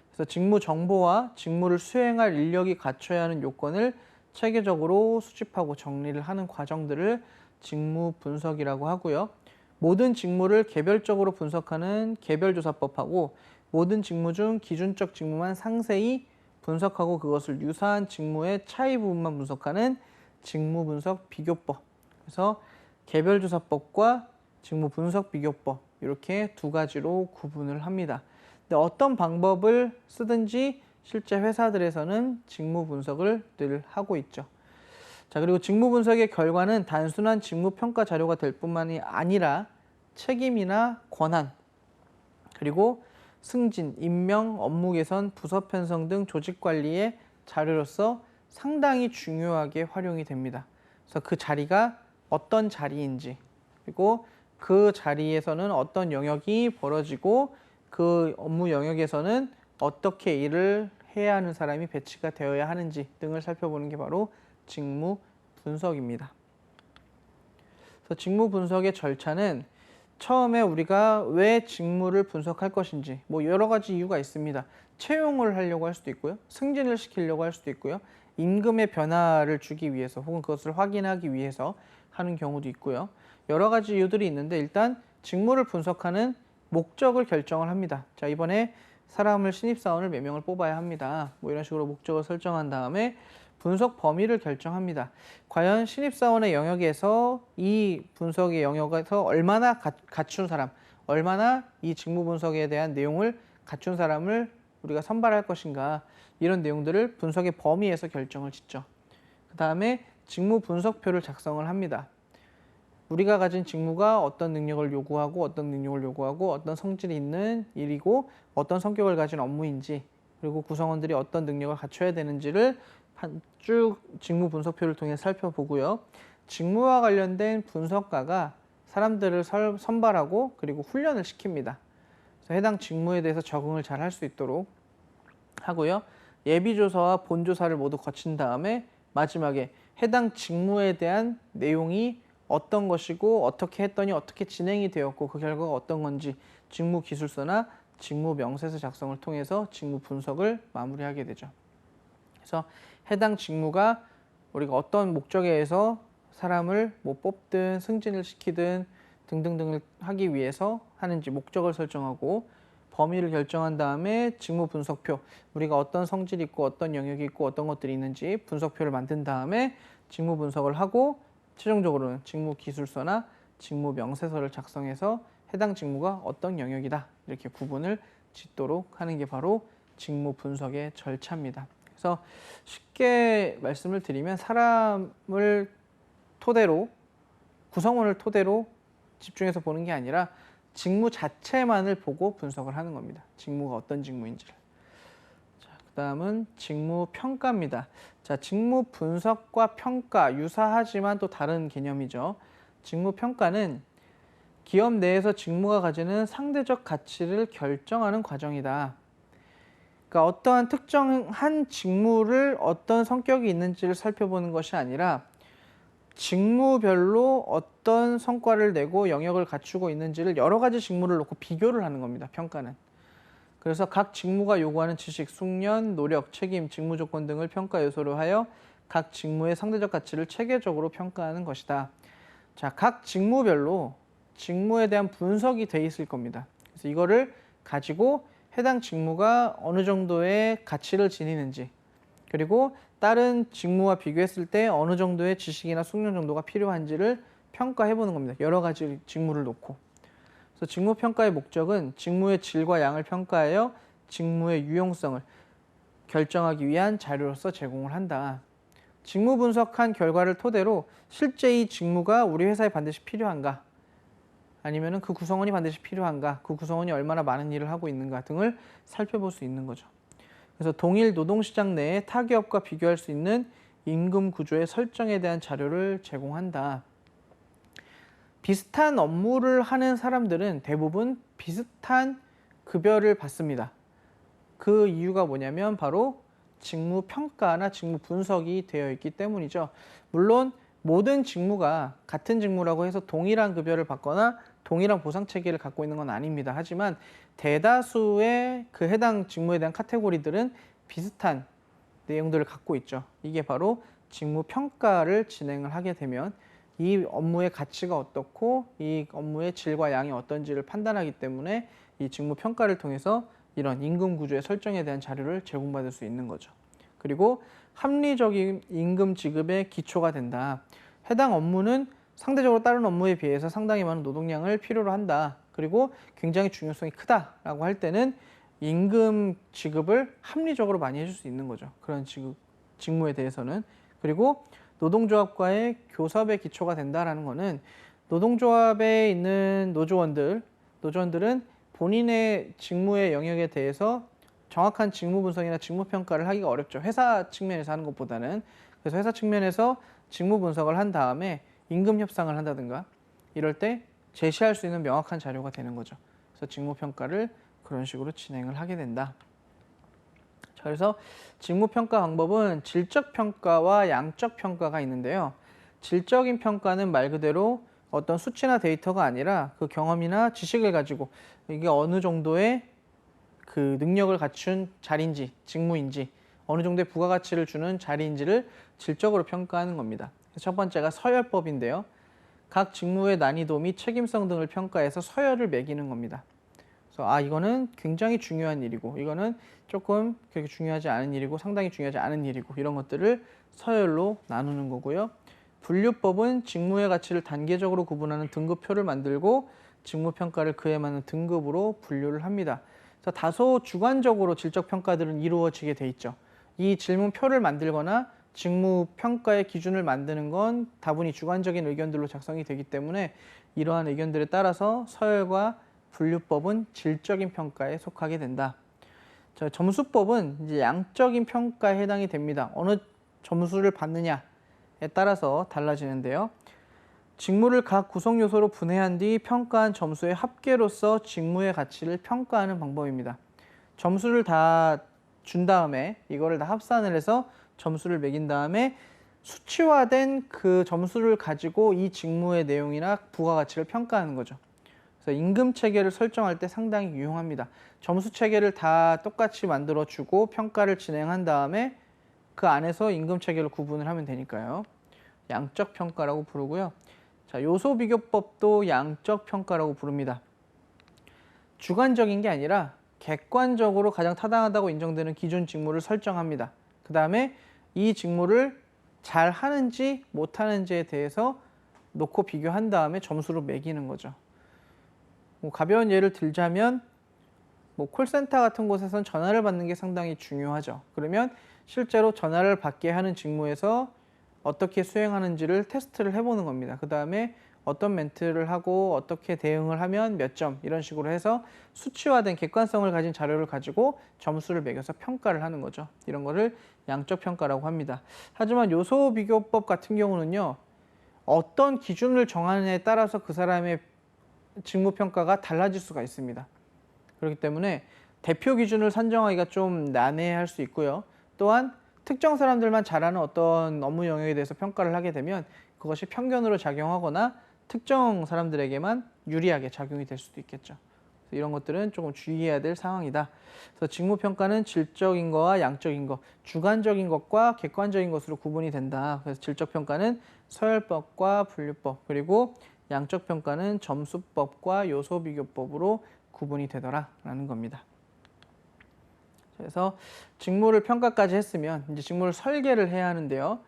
그래서 직무 정보와 직무를 수행할 인력이 갖춰야 하는 요건을 체계적으로 수집하고 정리를 하는 과정들을 직무 분석이라고 하고요. 모든 직무를 개별적으로 분석하는 개별조사법하고 모든 직무 중 기준적 직무만 상세히 분석하고 그것을 유사한 직무의 차이 부분만 분석하는 직무 분석 비교법. 그래서 개별조사법과 직무 분석 비교법 이렇게 두 가지로 구분을 합니다. 근데 어떤 방법을 쓰든지 실제 회사들에서는 직무 분석을 늘 하고 있죠. 자, 그리고 직무 분석의 결과는 단순한 직무 평가 자료가 될 뿐만이 아니라 책임이나 권한, 그리고 승진, 임명, 업무 개선, 부서 편성 등 조직 관리의 자료로서 상당히 중요하게 활용이 됩니다. 그래서 그 자리가 어떤 자리인지, 그리고 그 자리에서는 어떤 영역이 벌어지고 그 업무 영역에서는 어떻게 일을 해야 하는 사람이 배치가 되어야 하는지 등을 살펴보는 게 바로 직무 분석입니다. 그래서 직무 분석의 절차는 처음에 우리가 왜 직무를 분석할 것인지 뭐 여러 가지 이유가 있습니다. 채용을 하려고 할 수도 있고요. 승진을 시키려고 할 수도 있고요. 임금의 변화를 주기 위해서 혹은 그것을 확인하기 위해서 하는 경우도 있고요. 여러 가지 이유들이 있는데 일단 직무를 분석하는 목적을 결정을 합니다. 자, 이번에 사람을 신입사원을 몇 명을 뽑아야 합니다. 뭐 이런 식으로 목적을 설정한 다음에 분석 범위를 결정합니다. 과연 신입사원의 영역에서 이 분석의 영역에서 얼마나 갖춘 사람, 얼마나 이 직무 분석에 대한 내용을 갖춘 사람을 우리가 선발할 것인가 이런 내용들을 분석의 범위에서 결정을 짓죠. 그 다음에 직무 분석표를 작성을 합니다. 우리가 가진 직무가 어떤 능력을 요구하고 어떤 성질이 있는 일이고 어떤 성격을 가진 업무인지 그리고 구성원들이 어떤 능력을 갖춰야 되는지를 쭉 직무 분석표를 통해 살펴보고요. 직무와 관련된 분석가가 사람들을 선발하고 그리고 훈련을 시킵니다. 그래서 해당 직무에 대해서 적응을 잘 할 수 있도록 하고요. 예비조사와 본조사를 모두 거친 다음에 마지막에 해당 직무에 대한 내용이 어떤 것이고 어떻게 했더니 어떻게 진행이 되었고 그 결과가 어떤 건지 직무 기술서나 직무 명세서 작성을 통해서 직무 분석을 마무리하게 되죠. 그래서 해당 직무가 우리가 어떤 목적에 의해서 사람을 뭐 뽑든 승진을 시키든 등등등을 하기 위해서 하는지 목적을 설정하고 범위를 결정한 다음에 직무 분석표, 우리가 어떤 성질이 있고 어떤 영역이 있고 어떤 것들이 있는지 분석표를 만든 다음에 직무 분석을 하고 최종적으로는 직무 기술서나 직무 명세서를 작성해서 해당 직무가 어떤 영역이다 이렇게 구분을 짓도록 하는 게 바로 직무 분석의 절차입니다. 그래서 쉽게 말씀을 드리면 사람을 토대로 구성원을 토대로 집중해서 보는 게 아니라 직무 자체만을 보고 분석을 하는 겁니다. 직무가 어떤 직무인지를. 자, 그다음은 직무 평가입니다. 자, 직무 분석과 평가 유사하지만 또 다른 개념이죠. 직무 평가는 기업 내에서 직무가 가지는 상대적 가치를 결정하는 과정이다. 그러니까 어떠한 특정한 직무를 어떤 성격이 있는지를 살펴보는 것이 아니라 직무별로 어떤 성과를 내고 영역을 갖추고 있는지를 여러 가지 직무를 놓고 비교를 하는 겁니다. 평가는. 그래서 각 직무가 요구하는 지식, 숙련, 노력, 책임, 직무 조건 등을 평가 요소로 하여 각 직무의 상대적 가치를 체계적으로 평가하는 것이다. 자, 각 직무별로 직무에 대한 분석이 돼 있을 겁니다. 그래서 이거를 가지고 해당 직무가 어느 정도의 가치를 지니는지, 그리고 다른 직무와 비교했을 때 어느 정도의 지식이나 숙련 정도가 필요한지를 평가해 보는 겁니다. 여러 가지 직무를 놓고. 그래서 직무 평가의 목적은 직무의 질과 양을 평가하여 직무의 유용성을 결정하기 위한 자료로서 제공을 한다. 직무 분석한 결과를 토대로 실제 이 직무가 우리 회사에 반드시 필요한가, 아니면 그 구성원이 반드시 필요한가, 그 구성원이 얼마나 많은 일을 하고 있는가 등을 살펴볼 수 있는 거죠. 그래서 동일 노동시장 내에 타 기업과 비교할 수 있는 임금 구조의 설정에 대한 자료를 제공한다. 비슷한 업무를 하는 사람들은 대부분 비슷한 급여를 받습니다. 그 이유가 뭐냐면 바로 직무 평가나 직무 분석이 되어 있기 때문이죠. 물론 모든 직무가 같은 직무라고 해서 동일한 급여를 받거나 동일한 보상 체계를 갖고 있는 건 아닙니다. 하지만 대다수의 그 해당 직무에 대한 카테고리들은 비슷한 내용들을 갖고 있죠. 이게 바로 직무 평가를 진행을 하게 되면 이 업무의 가치가 어떻고 이 업무의 질과 양이 어떤지를 판단하기 때문에 이 직무 평가를 통해서 이런 임금 구조의 설정에 대한 자료를 제공받을 수 있는 거죠. 그리고 합리적인 임금 지급의 기초가 된다. 해당 업무는 상대적으로 다른 업무에 비해서 상당히 많은 노동량을 필요로 한다. 그리고 굉장히 중요성이 크다라고 할 때는 임금 지급을 합리적으로 많이 해줄 수 있는 거죠. 그런 직무에 대해서는. 그리고 노동조합과의 교섭의 기초가 된다라는 거는 노동조합에 있는 노조원들은 본인의 직무의 영역에 대해서 정확한 직무 분석이나 직무 평가를 하기가 어렵죠. 회사 측면에서 하는 것보다는. 그래서 회사 측면에서 직무 분석을 한 다음에 임금 협상을 한다든가 이럴 때 제시할 수 있는 명확한 자료가 되는 거죠. 그래서 직무 평가를 그런 식으로 진행을 하게 된다. 자, 그래서 직무 평가 방법은 질적 평가와 양적 평가가 있는데요. 질적인 평가는 말 그대로 어떤 수치나 데이터가 아니라 그 경험이나 지식을 가지고 이게 어느 정도의 그 능력을 갖춘 자리인지 직무인지 어느 정도의 부가가치를 주는 자리인지를 질적으로 평가하는 겁니다. 첫 번째가 서열법인데요. 각 직무의 난이도 및 책임성 등을 평가해서 서열을 매기는 겁니다. 그래서 이거는 굉장히 중요한 일이고 이거는 조금 그렇게 중요하지 않은 일이고 상당히 중요하지 않은 일이고 이런 것들을 서열로 나누는 거고요. 분류법은 직무의 가치를 단계적으로 구분하는 등급표를 만들고 직무 평가를 그에 맞는 등급으로 분류를 합니다. 그래서 다소 주관적으로 질적 평가들은 이루어지게 돼 있죠. 이 질문표를 만들거나 직무 평가의 기준을 만드는 건 다분히 주관적인 의견들로 작성이 되기 때문에 이러한 의견들에 따라서 서열과 분류법은 질적인 평가에 속하게 된다. 자, 점수법은 이제 양적인 평가에 해당이 됩니다. 어느 점수를 받느냐에 따라서 달라지는데요. 직무를 각 구성 요소로 분해한 뒤 평가한 점수의 합계로서 직무의 가치를 평가하는 방법입니다. 점수를 다 준 다음에 이거를 다 합산을 해서 점수를 매긴 다음에 수치화된 그 점수를 가지고 이 직무의 내용이나 부가가치를 평가하는 거죠. 그래서 임금 체계를 설정할 때 상당히 유용합니다. 점수 체계를 다 똑같이 만들어 주고 평가를 진행한 다음에 그 안에서 임금 체계를 구분을 하면 되니까요. 양적 평가라고 부르고요. 자, 요소 비교법도 양적 평가라고 부릅니다. 주관적인 게 아니라 객관적으로 가장 타당하다고 인정되는 기준 직무를 설정합니다. 그 다음에 이 직무를 잘 하는지 못하는지에 대해서 놓고 비교한 다음에 점수를 매기는 거죠. 가벼운 예를 들자면 콜센터 같은 곳에서는 전화를 받는 게 상당히 중요하죠. 그러면 실제로 전화를 받게 하는 직무에서 어떻게 수행하는지를 테스트를 해보는 겁니다. 그 다음에 어떤 멘트를 하고 어떻게 대응을 하면 몇 점 이런 식으로 해서 수치화된 객관성을 가진 자료를 가지고 점수를 매겨서 평가를 하는 거죠. 이런 거를 양적 평가라고 합니다. 하지만 요소 비교법 같은 경우는요. 어떤 기준을 정하느냐에 따라서 그 사람의 직무 평가가 달라질 수가 있습니다. 그렇기 때문에 대표 기준을 산정하기가 좀 난해할 수 있고요. 또한 특정 사람들만 잘하는 어떤 업무 영역에 대해서 평가를 하게 되면 그것이 편견으로 작용하거나 특정 사람들에게만 유리하게 작용이 될 수도 있겠죠. 이런 것들은 조금 주의해야 될 상황이다. 그래서 직무평가는 질적인 거와 양적인 것, 주관적인 것과 객관적인 것으로 구분이 된다. 그래서 질적평가는 서열법과 분류법, 그리고 양적평가는 점수법과 요소비교법으로 구분이 되더라라는 겁니다. 그래서 직무를 평가까지 했으면 이제 직무를 설계를 해야 하는데요.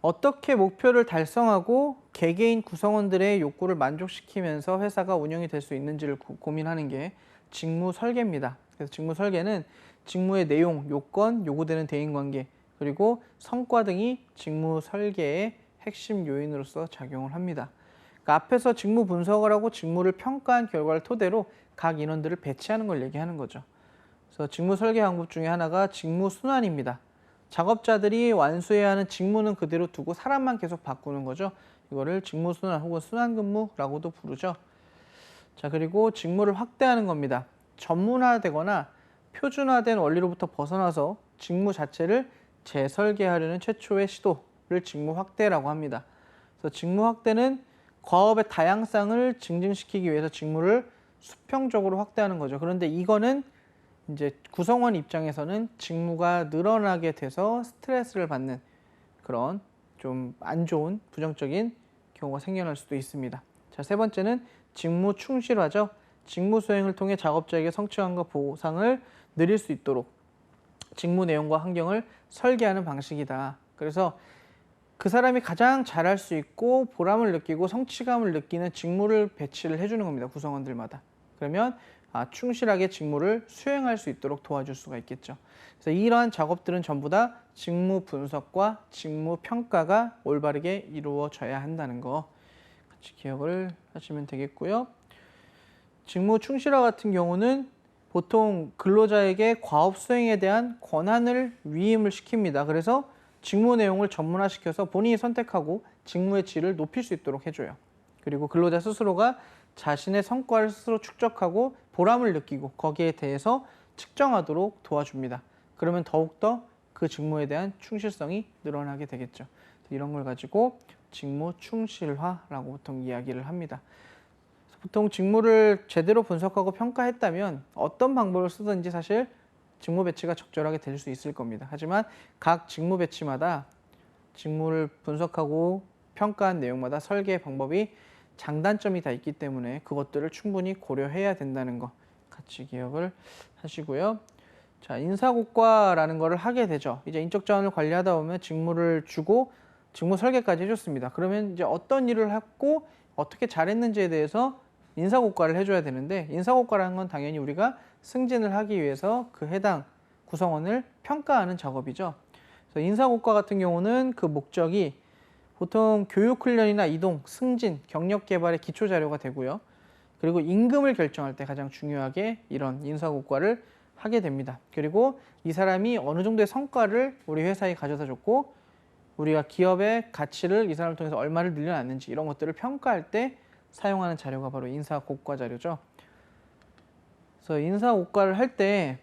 어떻게 목표를 달성하고 개개인 구성원들의 욕구를 만족시키면서 회사가 운영이 될 수 있는지를 고민하는 게 직무 설계입니다. 그래서 직무 설계는 직무의 내용, 요건, 요구되는 대인관계, 그리고 성과 등이 직무 설계의 핵심 요인으로서 작용을 합니다. 그러니까 앞에서 직무 분석을 하고 직무를 평가한 결과를 토대로 각 인원들을 배치하는 걸 얘기하는 거죠. 그래서 직무 설계 방법 중에 하나가 직무 순환입니다. 작업자들이 완수해야 하는 직무는 그대로 두고 사람만 계속 바꾸는 거죠. 이거를 직무 순환 혹은 순환 근무라고도 부르죠. 자, 그리고 직무를 확대하는 겁니다. 전문화되거나 표준화된 원리로부터 벗어나서 직무 자체를 재설계하려는 최초의 시도를 직무 확대라고 합니다. 그래서 직무 확대는 과업의 다양성을 증진시키기 위해서 직무를 수평적으로 확대하는 거죠. 그런데 이거는 이제 구성원 입장에서는 직무가 늘어나게 돼서 스트레스를 받는 그런 좀 안 좋은 부정적인 경우가 생겨날 수도 있습니다. 자, 세 번째는 직무 충실화죠. 직무 수행을 통해 작업자에게 성취감과 보상을 누릴 수 있도록 직무 내용과 환경을 설계하는 방식이다. 그래서 그 사람이 가장 잘할 수 있고 보람을 느끼고 성취감을 느끼는 직무를 배치를 해주는 겁니다. 구성원들마다. 그러면 충실하게 직무를 수행할 수 있도록 도와줄 수가 있겠죠. 그래서 이러한 작업들은 전부 다 직무 분석과 직무 평가가 올바르게 이루어져야 한다는 거 같이 기억을 하시면 되겠고요. 직무 충실화 같은 경우는 보통 근로자에게 과업 수행에 대한 권한을 위임을 시킵니다. 그래서 직무 내용을 전문화시켜서 본인이 선택하고 직무의 질을 높일 수 있도록 해줘요. 그리고 근로자 스스로가 자신의 성과를 스스로 축적하고 보람을 느끼고 거기에 대해서 측정하도록 도와줍니다. 그러면 더욱더 그 직무에 대한 충실성이 늘어나게 되겠죠. 이런 걸 가지고 직무 충실화라고 보통 이야기를 합니다. 보통 직무를 제대로 분석하고 평가했다면 어떤 방법을 쓰든지 사실 직무 배치가 적절하게 될 수 있을 겁니다. 하지만 각 직무 배치마다 직무를 분석하고 평가한 내용마다 설계 방법이 장단점이 다 있기 때문에 그것들을 충분히 고려해야 된다는 거 같이 기억을 하시고요. 자, 인사고과라는 거를 하게 되죠. 이제 인적 자원을 관리하다 보면 직무를 주고 직무 설계까지 해줬습니다. 그러면 이제 어떤 일을 했고 어떻게 잘했는지에 대해서 인사고과를 해줘야 되는데 인사고과라는 건 당연히 우리가 승진을 하기 위해서 그 해당 구성원을 평가하는 작업이죠. 그래서 인사고과 같은 경우는 그 목적이 보통 교육훈련이나 이동, 승진, 경력 개발의 기초 자료가 되고요. 그리고 임금을 결정할 때 가장 중요하게 이런 인사고과를 하게 됩니다. 그리고 이 사람이 어느 정도의 성과를 우리 회사에 가져다 줬고 우리가 기업의 가치를 이 사람을 통해서 얼마를 늘려놨는지 이런 것들을 평가할 때 사용하는 자료가 바로 인사고과 자료죠. 그래서 인사고과를 할 때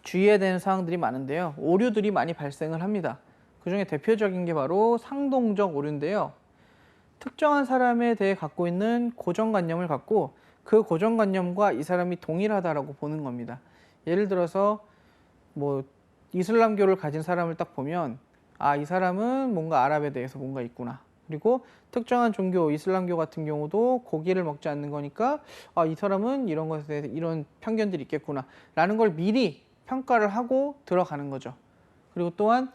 주의해야 되는 사항들이 많은데요. 오류들이 많이 발생을 합니다. 그 중에 대표적인 게 바로 상동적 오류인데요. 특정한 사람에 대해 갖고 있는 고정관념을 갖고 그 고정관념과 이 사람이 동일하다라고 보는 겁니다. 예를 들어서 뭐 이슬람교를 가진 사람을 딱 보면 아, 이 사람은 뭔가 아랍에 대해서 뭔가 있구나. 그리고 특정한 종교, 이슬람교 같은 경우도 고기를 먹지 않는 거니까 아, 이 사람은 이런 것에 대해서 이런 편견들이 있겠구나 라는 걸 미리 평가를 하고 들어가는 거죠. 그리고 또한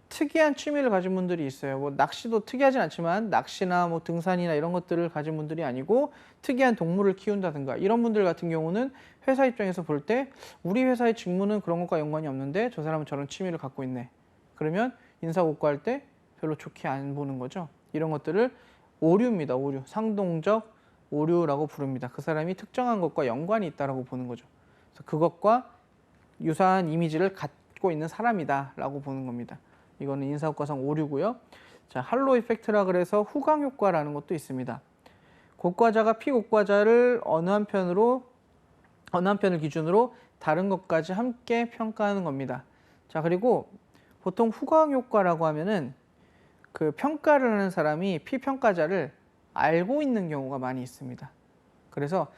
특이한 취미를 가진 분들이 있어요. 뭐 낚시도 특이하진 않지만 낚시나 뭐 등산이나 이런 것들을 가진 분들이 아니고 특이한 동물을 키운다든가 이런 분들 같은 경우는 회사 입장에서 볼 때 우리 회사의 직무는 그런 것과 연관이 없는데 저 사람은 저런 취미를 갖고 있네. 그러면 인사고과할 때 별로 좋게 안 보는 거죠. 이런 것들을 오류입니다. 오류. 상동적 오류라고 부릅니다. 그 사람이 특정한 것과 연관이 있다라고 보는 거죠. 그래서 그것과 유사한 이미지를 갖고 있는 사람이다라고 보는 겁니다. 이거는 인사고과상 오류고요. 자, 할로 이펙트라 그래서 후광 효과라는 것도 있습니다. 고과자가 피고과자를 어느 한편을 기준으로 다른 것까지 함께 평가하는 겁니다. 자, 그리고 보통 후광 효과라고 하면은 그 평가를 하는 사람이 피평가자를 알고 있는 경우가 많이 있습니다. 그래서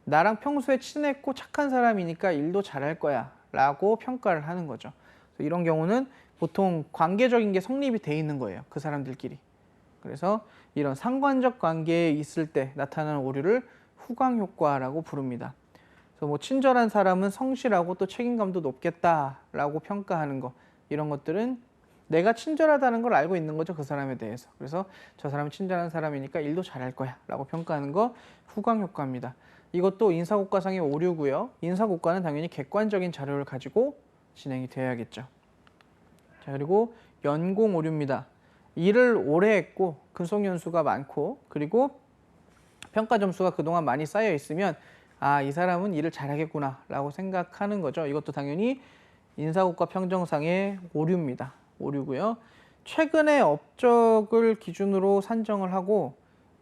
나랑 평소에 친했고 착한 사람이니까 일도 잘할 거야 라고 평가를 하는 거죠. 이런 경우는 보통 관계적인 게 성립이 돼 있는 거예요. 그 사람들끼리. 그래서 이런 상관적 관계에 있을 때 나타나는 오류를 후광 효과라고 부릅니다. 그래서 뭐 친절한 사람은 성실하고 또 책임감도 높겠다라고 평가하는 거, 이런 것들은 내가 친절하다는 걸 알고 있는 거죠. 그 사람에 대해서. 그래서 저 사람은 친절한 사람이니까 일도 잘할 거야 라고 평가하는 거 후광 효과입니다. 이것도 인사고과상의 오류고요. 인사고과는 당연히 객관적인 자료를 가지고 진행이 되어야겠죠. 자, 그리고 연공 오류입니다. 일을 오래 했고 근속 연수가 많고 그리고 평가 점수가 그동안 많이 쌓여 있으면 아, 이 사람은 일을 잘하겠구나 라고 생각하는 거죠. 이것도 당연히 인사고과 평정상의 오류입니다. 오류고요. 최근에 업적을 기준으로 산정을 하고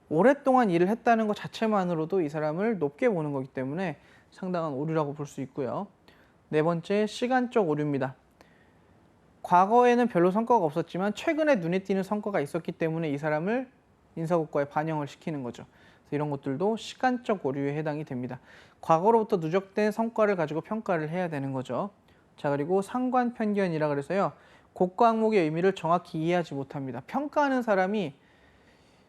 오랫동안 일을 했다는 것 자체만으로도 이 사람을 높게 보는 거기 때문에 상당한 오류라고 볼 수 있고요. 네 번째, 시간적 오류입니다. 과거에는 별로 성과가 없었지만 최근에 눈에 띄는 성과가 있었기 때문에 이 사람을 인사고과에 반영을 시키는 거죠. 그래서 이런 것들도 시간적 오류에 해당이 됩니다. 과거로부터 누적된 성과를 가지고 평가를 해야 되는 거죠. 자, 그리고 상관 편견이라 그래서요. 고과 항목의 의미를 정확히 이해하지 못합니다. 평가하는 사람이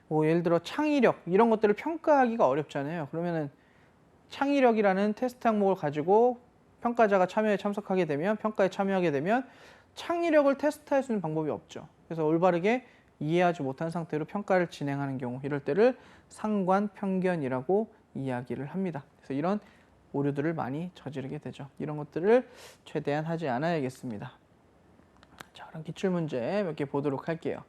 뭐 예를 들어 창의력 이런 것들을 평가하기가 어렵잖아요. 그러면은 창의력이라는 테스트 항목을 가지고 평가자가 참여하게 되면 창의력을 테스트할 수 있는 방법이 없죠. 그래서 올바르게 이해하지 못한 상태로 평가를 진행하는 경우, 이럴 때를 상관 편견이라고 이야기를 합니다. 그래서 이런 오류들을 많이 저지르게 되죠. 이런 것들을 최대한 하지 않아야겠습니다. 자, 그럼 기출문제 몇 개 보도록 할게요.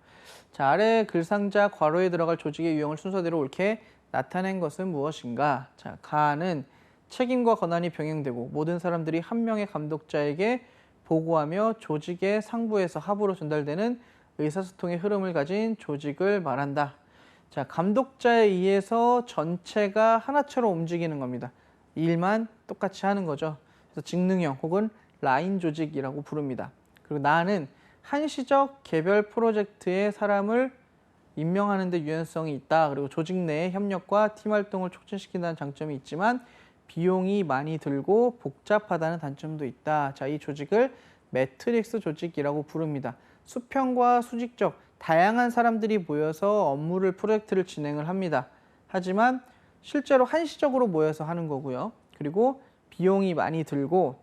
자, 아래 글상자 괄호에 들어갈 조직의 유형을 순서대로 옳게 나타낸 것은 무엇인가? 자, 가는 책임과 권한이 병행되고 모든 사람들이 한 명의 감독자에게 보고하며 조직의 상부에서 하부로 전달되는 의사소통의 흐름을 가진 조직을 말한다. 자, 감독자에 의해서 전체가 하나처럼 움직이는 겁니다. 일만 똑같이 하는 거죠. 그래서 직능형 혹은 라인 조직이라고 부릅니다. 그리고 나는 한시적 개별 프로젝트에 사람을 임명하는 데 유연성이 있다. 그리고 조직 내의 협력과 팀 활동을 촉진시킨다는 장점이 있지만 비용이 많이 들고 복잡하다는 단점도 있다. 자, 이 조직을 매트릭스 조직이라고 부릅니다. 수평과 수직적 다양한 사람들이 모여서 업무를 프로젝트를 진행을 합니다. 하지만 실제로 한시적으로 모여서 하는 거고요. 그리고 비용이 많이 들고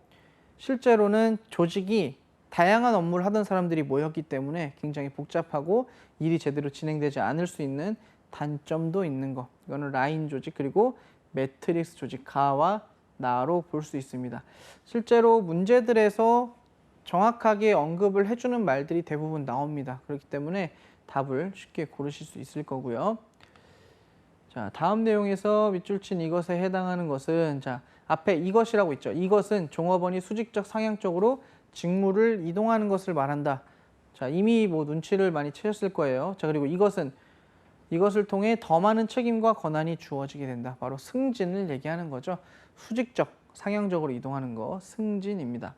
실제로는 조직이 다양한 업무를 하던 사람들이 모였기 때문에 굉장히 복잡하고 일이 제대로 진행되지 않을 수 있는 단점도 있는 거. 이거는 라인 조직 그리고 매트릭스 조직 가와 나로 볼 수 있습니다. 실제로 문제들에서 정확하게 언급을 해주는 말들이 대부분 나옵니다. 그렇기 때문에 답을 쉽게 고르실 수 있을 거고요. 자, 다음 내용에서 밑줄 친 이것에 해당하는 것은 자, 앞에 이것이라고 있죠. 이것은 종업원이 수직적 상향적으로 직무를 이동하는 것을 말한다. 자, 이미 뭐 눈치를 많이 채셨을 거예요. 자, 그리고 이것을 통해 더 많은 책임과 권한이 주어지게 된다. 바로 승진을 얘기하는 거죠. 수직적, 상향적으로 이동하는 거, 승진입니다.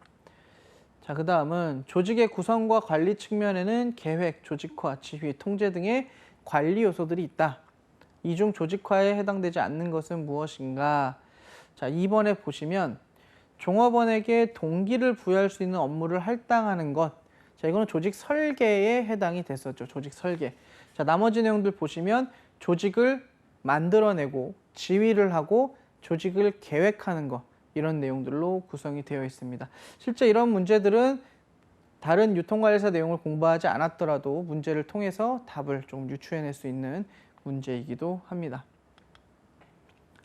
자, 그 다음은 조직의 구성과 관리 측면에는 계획, 조직화, 지휘, 통제 등의 관리 요소들이 있다. 이중 조직화에 해당되지 않는 것은 무엇인가? 자, 2번에 보시면 종업원에게 동기를 부여할 수 있는 업무를 할당하는 것. 자, 이거는 조직 설계에 해당이 됐었죠. 조직 설계. 자, 나머지 내용들 보시면 조직을 만들어내고 지휘를 하고 조직을 계획하는 것. 이런 내용들로 구성이 되어 있습니다. 실제 이런 문제들은 다른 유통관리사 내용을 공부하지 않았더라도 문제를 통해서 답을 좀 유추해낼 수 있는 문제이기도 합니다.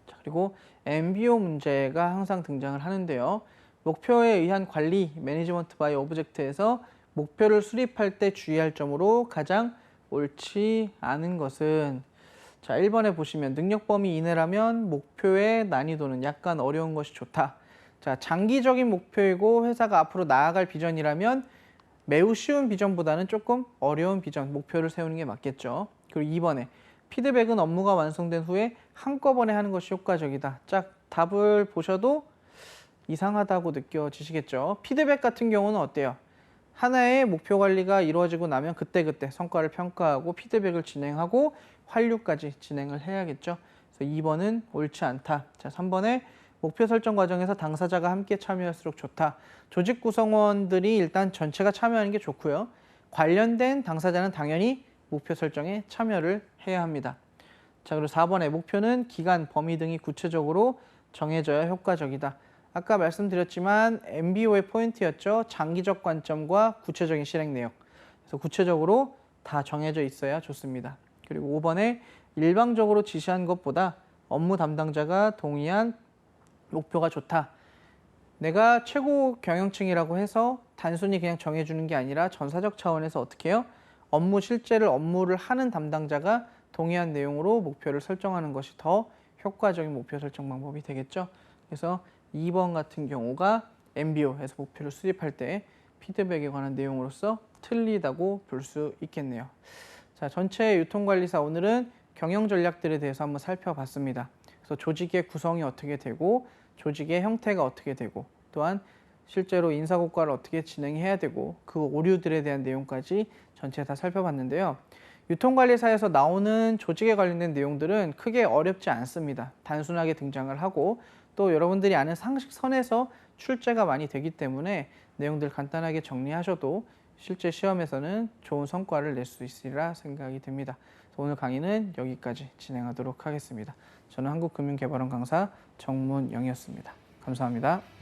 자, 그리고 MBO 문제가 항상 등장을 하는데요. 목표에 의한 관리, 매니지먼트 바이 오브젝트에서 목표를 수립할 때 주의할 점으로 가장 옳지 않은 것은, 자, 1번에 보시면 능력 범위 이내라면 목표의 난이도는 약간 어려운 것이 좋다. 자, 장기적인 목표이고 회사가 앞으로 나아갈 비전이라면 매우 쉬운 비전보다는 조금 어려운 비전, 목표를 세우는 게 맞겠죠. 그리고 2번에 피드백은 업무가 완성된 후에 한꺼번에 하는 것이 효과적이다. 짝 답을 보셔도 이상하다고 느껴지시겠죠. 피드백 같은 경우는 어때요? 하나의 목표 관리가 이루어지고 나면 그때그때 성과를 평가하고 피드백을 진행하고 환류까지 진행을 해야겠죠. 그래서 2번은 옳지 않다. 자, 3번에 목표 설정 과정에서 당사자가 함께 참여할수록 좋다. 조직 구성원들이 일단 전체가 참여하는 게 좋고요. 관련된 당사자는 당연히 목표 설정에 참여를 해야 합니다. 자, 그리고 4번에 목표는 기간, 범위 등이 구체적으로 정해져야 효과적이다. 아까 말씀드렸지만 MBO의 포인트였죠. 장기적 관점과 구체적인 실행 내역. 그래서 구체적으로 다 정해져 있어야 좋습니다. 그리고 5번에 일방적으로 지시한 것보다 업무 담당자가 동의한 목표가 좋다. 내가 최고 경영층이라고 해서 단순히 그냥 정해주는 게 아니라 전사적 차원에서 어떻게 해요? 업무를 하는 담당자가 동의한 내용으로 목표를 설정하는 것이 더 효과적인 목표 설정 방법이 되겠죠. 그래서 2번 같은 경우가 MBO에서 목표를 수립할 때 피드백에 관한 내용으로서 틀리다고 볼 수 있겠네요. 자, 전체 유통관리사 오늘은 경영 전략들에 대해서 한번 살펴봤습니다. 그래서 조직의 구성이 어떻게 되고 조직의 형태가 어떻게 되고 또한 실제로 인사고과를 어떻게 진행해야 되고 그 오류들에 대한 내용까지 전체 다 살펴봤는데요. 유통관리사에서 나오는 조직에 관련된 내용들은 크게 어렵지 않습니다. 단순하게 등장을 하고 또 여러분들이 아는 상식선에서 출제가 많이 되기 때문에 내용들 간단하게 정리하셔도 실제 시험에서는 좋은 성과를 낼 수 있으리라 생각이 됩니다. 오늘 강의는 여기까지 진행하도록 하겠습니다. 저는 한국금융개발원 강사 정문영이었습니다. 감사합니다.